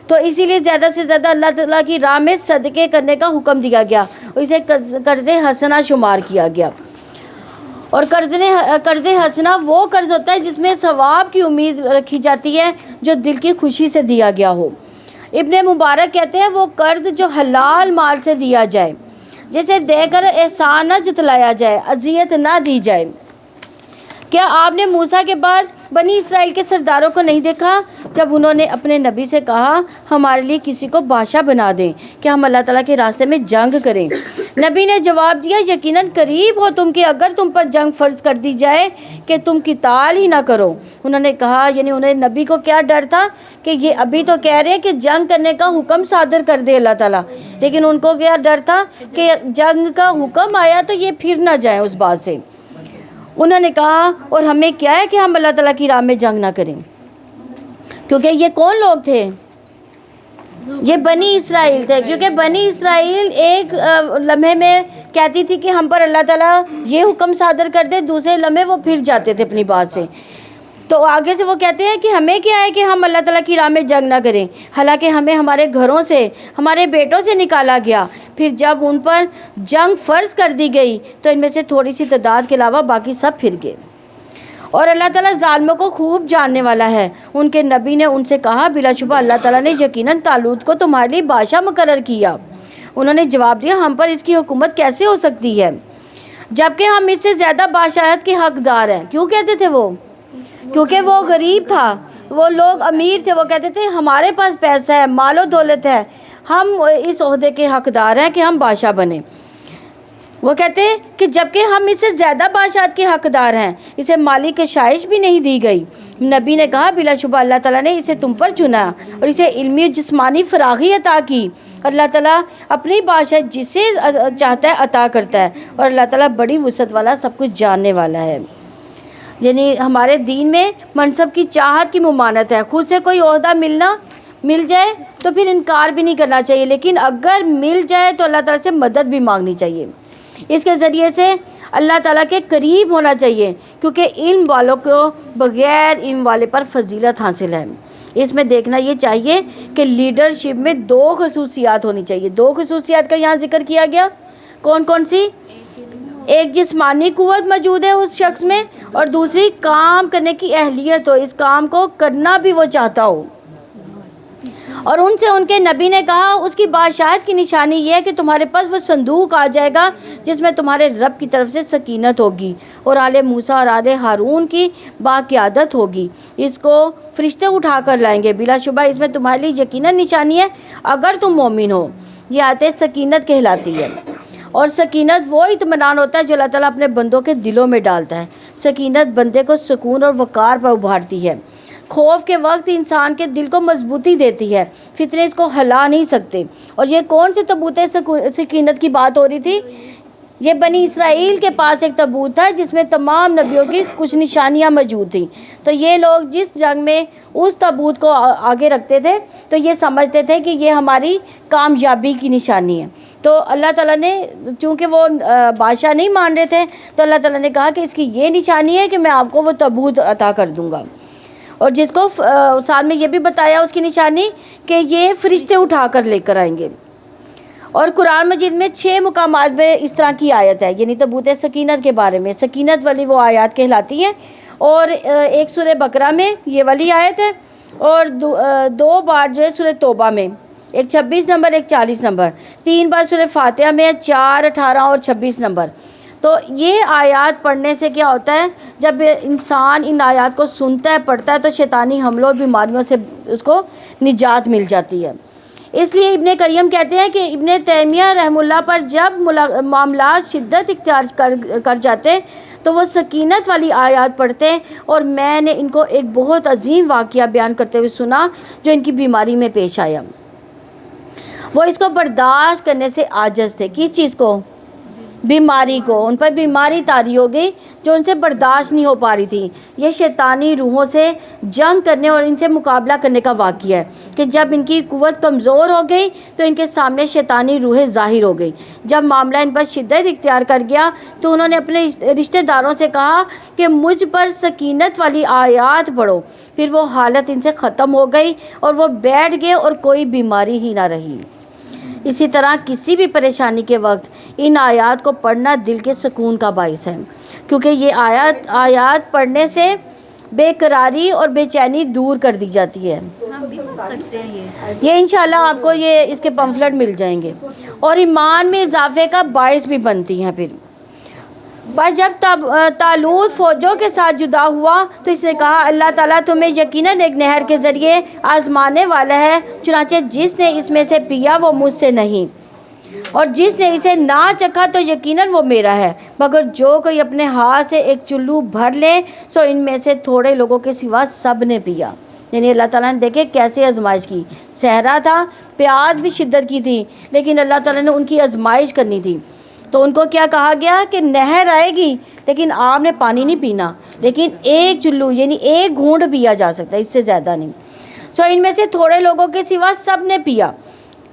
تو اسی لیے زیادہ سے زیادہ اللہ تعالیٰ کی راہ میں صدقے کرنے کا حکم دیا گیا اور اسے قرض حسنہ شمار کیا گیا۔ اور قرض حسنہ وہ قرض ہوتا ہے جس میں ثواب کی امید رکھی جاتی ہے، جو دل کی خوشی سے دیا گیا ہو۔ ابن مبارک کہتے ہیں وہ قرض جو حلال مال سے دیا جائے، جسے دے کر احسان نہ جتلایا جائے، اذیت نہ دی جائے۔ کیا آپ نے موسیٰ کے بعد بنی اسرائیل کے سرداروں کو نہیں دیکھا جب انہوں نے اپنے نبی سے کہا ہمارے لیے کسی کو بادشاہ بنا دیں کہ ہم اللہ تعالیٰ کے راستے میں جنگ کریں؟ نبی نے جواب دیا یقیناً قریب ہو تم کہ اگر تم پر جنگ فرض کر دی جائے کہ تم قتال ہی نہ کرو۔ انہوں نے کہا، یعنی انہیں نبی کو کیا ڈر تھا کہ یہ ابھی تو کہہ رہے ہیں کہ جنگ کرنے کا حکم صادر کر دے اللہ تعالیٰ، لیکن ان کو کیا ڈر تھا کہ جنگ کا حکم آیا تو یہ پھر نہ جائیں اس بات سے۔ انہوں نے کہا اور ہمیں کیا ہے کہ ہم اللہ تعالیٰ کی راہ میں جنگ نہ کریں، کیونکہ یہ کون لوگ تھے؟ یہ بنی اسرائیل تھے، کیونکہ بنی اسرائیل ایک لمحے میں کہتی تھی کہ ہم پر اللہ تعالیٰ یہ حکم صادر کر دے، دوسرے لمحے وہ پھر جاتے تھے اپنی بات سے۔ تو آگے سے وہ کہتے ہیں کہ ہمیں کیا ہے کہ ہم اللہ تعالیٰ کی راہ میں جنگ نہ کریں، حالانکہ ہمیں ہمارے گھروں سے، ہمارے بیٹوں سے نکالا گیا۔ پھر جب ان پر جنگ فرض کر دی گئی تو ان میں سے تھوڑی سی تعداد کے علاوہ باقی سب پھر گئے۔ اور اللہ تعالیٰ ظالموں کو خوب جاننے والا ہے۔ ان کے نبی نے ان سے کہا بلا شبہ اللہ تعالیٰ نے یقیناً طالوت کو تمہارے لیے بادشاہ مقرر کیا۔ انہوں نے جواب دیا ہم پر اس کی حکومت کیسے ہو سکتی ہے جبکہ ہم اس سے زیادہ بادشاہت کے حقدار ہیں۔ کیوں کہتے تھے وہ؟ کیونکہ وہ غریب تھا، وہ لوگ امیر تھے، وہ کہتے تھے ہمارے پاس پیسہ ہے، مال و دولت ہے، ہم اس عہدے کے حقدار ہیں کہ ہم بادشاہ بنیں۔ وہ کہتے ہیں کہ جبکہ ہم اس سے زیادہ بادشاہت کے حقدار ہیں، اسے مالی کشائش بھی نہیں دی گئی۔ نبی نے کہا بلا شبہ اللہ تعالیٰ نے اسے تم پر چنا اور اسے علمی و جسمانی فراغی عطا کی۔ اللہ تعالیٰ اپنی بادشاہت جسے چاہتا ہے عطا کرتا ہے، اور اللہ تعالیٰ بڑی وسعت والا، سب کچھ جاننے والا ہے۔ یعنی ہمارے دین میں منصب کی چاہت کی ممانعت ہے۔ خود سے کوئی عہدہ مل جائے تو پھر انکار بھی نہیں کرنا چاہیے، لیکن اگر مل جائے تو اللہ تعالیٰ سے مدد بھی مانگنی چاہیے۔ اس کے ذریعے سے اللہ تعالیٰ کے قریب ہونا چاہیے، کیونکہ علم والوں کو بغیر علم والے پر فضیلت حاصل ہے۔ اس میں دیکھنا یہ چاہیے کہ لیڈرشپ میں 2 خصوصیات ہونی چاہیے۔ 2 خصوصیات کا یہاں ذکر کیا گیا، کون کون سی؟ ایک جسمانی قوت موجود ہے اس شخص میں، اور دوسری کام کرنے کی اہلیت ہو، اس کام کو کرنا بھی وہ چاہتا ہو۔ اور ان سے ان کے نبی نے کہا اس کی بادشاہت کی نشانی یہ ہے کہ تمہارے پاس وہ صندوق آ جائے گا جس میں تمہارے رب کی طرف سے سکینت ہوگی اور آل موسیٰ اور آل ہارون کی باقیادت ہوگی، اس کو فرشتے اٹھا کر لائیں گے، بلا شبہ اس میں تمہارے لیے یقیناً نشانی ہے اگر تم مومن ہو۔ یہ آیت سکینت کہلاتی ہے، اور سکینت وہ اطمینان ہوتا ہے جو اللہ تعالیٰ اپنے بندوں کے دلوں میں ڈالتا ہے۔ سکینت بندے کو سکون اور وقار پر ابھارتی ہے، خوف کے وقت انسان کے دل کو مضبوطی دیتی ہے، فتنے اس کو ہلا نہیں سکتے۔ اور یہ کون سے تابوت سکینت کی بات ہو رہی تھی؟ یہ بنی اسرائیل کے پاس ایک تابوت تھا جس میں تمام نبیوں کی کچھ نشانیاں موجود تھیں، تو یہ لوگ جس جنگ میں اس تابوت کو آگے رکھتے تھے تو یہ سمجھتے تھے کہ یہ ہماری کامیابی کی نشانی ہے۔ تو اللہ تعالیٰ نے چونکہ وہ بادشاہ نہیں مان رہے تھے تو اللہ تعالیٰ نے کہا کہ اس کی یہ نشانی ہے کہ میں آپ کو وہ تابوت عطا کر دوں گا، اور جس کو ساتھ میں یہ بھی بتایا اس کی نشانی کہ یہ فرشتے اٹھا کر لے کر آئیں گے۔ اور قرآن مجید میں 6 مقامات میں اس طرح کی آیت ہے، یعنی تابوت سکینت کے بارے میں، سکینت والی وہ آیات کہلاتی ہیں۔ اور ایک سورہ بقرہ میں یہ والی آیت ہے، اور 2 بار جو ہے سورہ توبہ میں، ایک 26 نمبر ایک 40 نمبر، 3 بار سورہ فاتحہ میں 4، 18 اور 26 نمبر۔ تو یہ آیات پڑھنے سے کیا ہوتا ہے، جب انسان ان آیات کو سنتا ہے پڑھتا ہے تو شیطانی حملوں اور بیماریوں سے اس کو نجات مل جاتی ہے۔ اس لیے ابن قیم کہتے ہیں کہ ابن تیمیہ رحم اللہ پر جب معاملات شدت اختیار کر جاتے تو وہ سکینت والی آیات پڑھتے، اور میں نے ان کو ایک بہت عظیم واقعہ بیان کرتے ہوئے سنا جو ان کی بیماری میں پیش آیا۔ وہ اس کو برداشت کرنے سے عاجز تھے، کس چیز کو؟ بیماری کو۔ ان پر بیماری طاری ہو گئی جو ان سے برداشت نہیں ہو پا رہی تھی۔ یہ شیطانی روحوں سے جنگ کرنے اور ان سے مقابلہ کرنے کا واقعہ ہے کہ جب ان کی قوت کمزور ہو گئی تو ان کے سامنے شیطانی روحیں ظاہر ہو گئی۔ جب معاملہ ان پر شدت اختیار کر گیا تو انہوں نے اپنے رشتہ داروں سے کہا کہ مجھ پر سکینت والی آیات پڑھو، پھر وہ حالت ان سے ختم ہو گئی اور وہ بیٹھ گئے اور کوئی بیماری ہی نہ رہی۔ اسی طرح کسی بھی پریشانی کے وقت ان آیات کو پڑھنا دل کے سکون کا باعث ہے، کیونکہ یہ آیات پڑھنے سے بے قراری اور بے چینی دور کر دی جاتی ہے۔ ہم بھی پڑھ سکتے ہیں یہ انشاءاللہ آپ کو یہ اس کے پمفلٹ مل جائیں گے، اور ایمان میں اضافے کا باعث بھی بنتی ہیں۔ پھر بس جب طالوت فوجوں کے ساتھ جدا ہوا تو اس نے کہا اللہ تعالیٰ تمہیں یقیناً ایک نہر کے ذریعے آزمانے والا ہے، چنانچہ جس نے اس میں سے پیا وہ مجھ سے نہیں، اور جس نے اسے نہ چکھا تو یقیناً وہ میرا ہے، مگر جو کوئی اپنے ہاتھ سے ایک چلو بھر لے سو ان میں سے تھوڑے لوگوں کے سوا سب نے پیا۔ یعنی اللہ تعالیٰ نے دیکھے کیسے آزمائش کی، صحرا تھا، پیاس بھی شدت کی تھی، لیکن اللہ تعالیٰ نے ان کی آزمائش کرنی تھی تو ان کو کیا کہا گیا کہ نہر آئے گی لیکن آپ نے پانی نہیں پینا، لیکن ایک چلو یعنی ایک گھونٹ پیا جا سکتا ہے، اس سے زیادہ نہیں۔ سو ان میں سے تھوڑے لوگوں کے سوا سب نے پیا،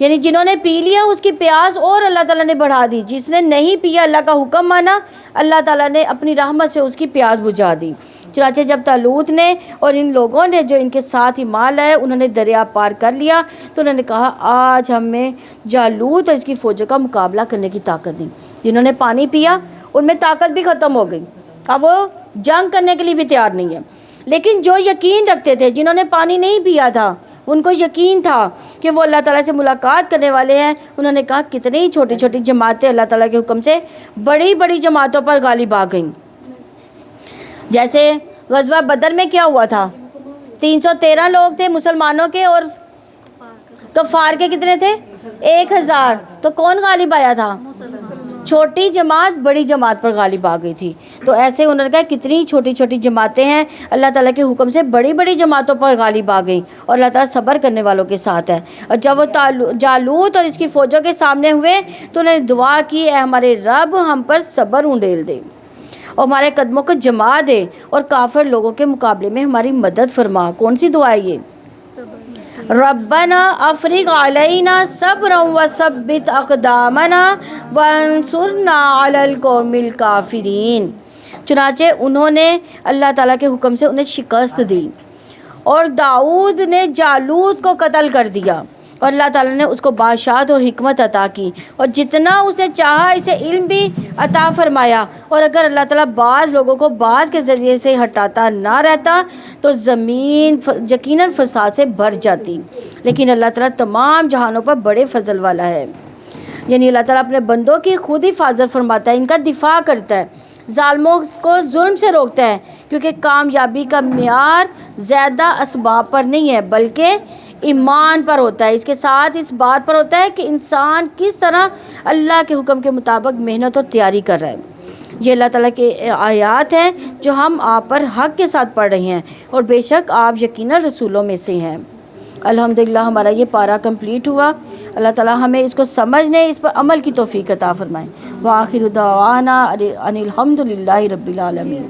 یعنی جنہوں نے پی لیا اس کی پیاس اور اللہ تعالیٰ نے بڑھا دی، جس نے نہیں پیا اللہ کا حکم مانا اللہ تعالیٰ نے اپنی رحمت سے اس کی پیاس بجھا دی۔ چنانچہ جب طالوت نے اور ان لوگوں نے جو ان کے ساتھ ایمان لائے انہوں نے دریا پار کر لیا تو انہوں نے کہا آج ہمیں جالوت اور اس کی فوجوں کا مقابلہ کرنے کی طاقت دی۔ جنہوں نے پانی پیا ان میں طاقت بھی ختم ہو گئی، اب وہ جنگ کرنے کے لیے بھی تیار نہیں ہے۔ لیکن جو یقین رکھتے تھے، جنہوں نے پانی نہیں پیا تھا، ان کو یقین تھا کہ وہ اللہ تعالیٰ سے ملاقات کرنے والے ہیں، انہوں نے کہا کتنی ہی چھوٹی چھوٹی جماعتیں اللہ تعالیٰ کے حکم سے بڑی بڑی جماعتوں پر غالب آ گئیں۔ جیسے غزوہ بدر میں کیا ہوا تھا، 313 لوگ تھے مسلمانوں کے اور کفار کے کتنے تھے؟ 1000۔ تو کون غالب آیا تھا؟ چھوٹی جماعت بڑی جماعت پر غالب آ گئی تھی۔ تو ایسے انہوں نے کہا کتنی چھوٹی چھوٹی جماعتیں ہیں، اللہ تعالیٰ کے حکم سے بڑی بڑی جماعتوں پر غالب آ گئیں، اور اللہ تعالیٰ صبر کرنے والوں کے ساتھ ہے۔ اور جب وہ جالوت اور اس کی فوجوں کے سامنے ہوئے تو انہوں نے دعا کی اے ہمارے رب ہم پر صبر انڈیل دے اور ہمارے قدموں کو جما دے اور کافر لوگوں کے مقابلے میں ہماری مدد فرما۔ کون سی دعا ہے یہ؟ ربنا افرغ علینا صبرا وثبت اقدامنا وانصرنا علی القوم الکافرین۔ چنانچہ انہوں نے اللہ تعالیٰ کے حکم سے انہیں شکست دی، اور داؤد نے جالوت کو قتل کر دیا، اور اللہ تعالیٰ نے اس کو بادشاہت اور حکمت عطا کی، اور جتنا اس نے چاہا اسے علم بھی عطا فرمایا، اور اگر اللہ تعالیٰ بعض لوگوں کو بعض کے ذریعے سے ہٹاتا نہ رہتا تو زمین یقیناً فساد سے بھر جاتی، لیکن اللہ تعالیٰ تمام جہانوں پر بڑے فضل والا ہے۔ یعنی اللہ تعالیٰ اپنے بندوں کی خود حفاظت فرماتا ہے، ان کا دفاع کرتا ہے، ظالموں کو ظلم سے روکتا ہے، کیونکہ کامیابی کا معیار زیادہ اسباب پر نہیں ہے بلکہ ایمان پر ہوتا ہے، اس کے ساتھ اس بات پر ہوتا ہے کہ انسان کس طرح اللہ کے حکم کے مطابق محنت اور تیاری کر رہا ہے۔ یہ اللہ تعالیٰ کے آیات ہیں جو ہم آپ پر حق کے ساتھ پڑھ رہے ہیں، اور بے شک آپ یقیناً رسولوں میں سے ہیں۔ الحمدللہ ہمارا یہ پارہ کمپلیٹ ہوا۔ اللہ تعالیٰ ہمیں اس کو سمجھنے، اس پر عمل کی توفیق عطا فرمائیں۔ وآخر دعوانا ان الحمدللہ رب العالمین۔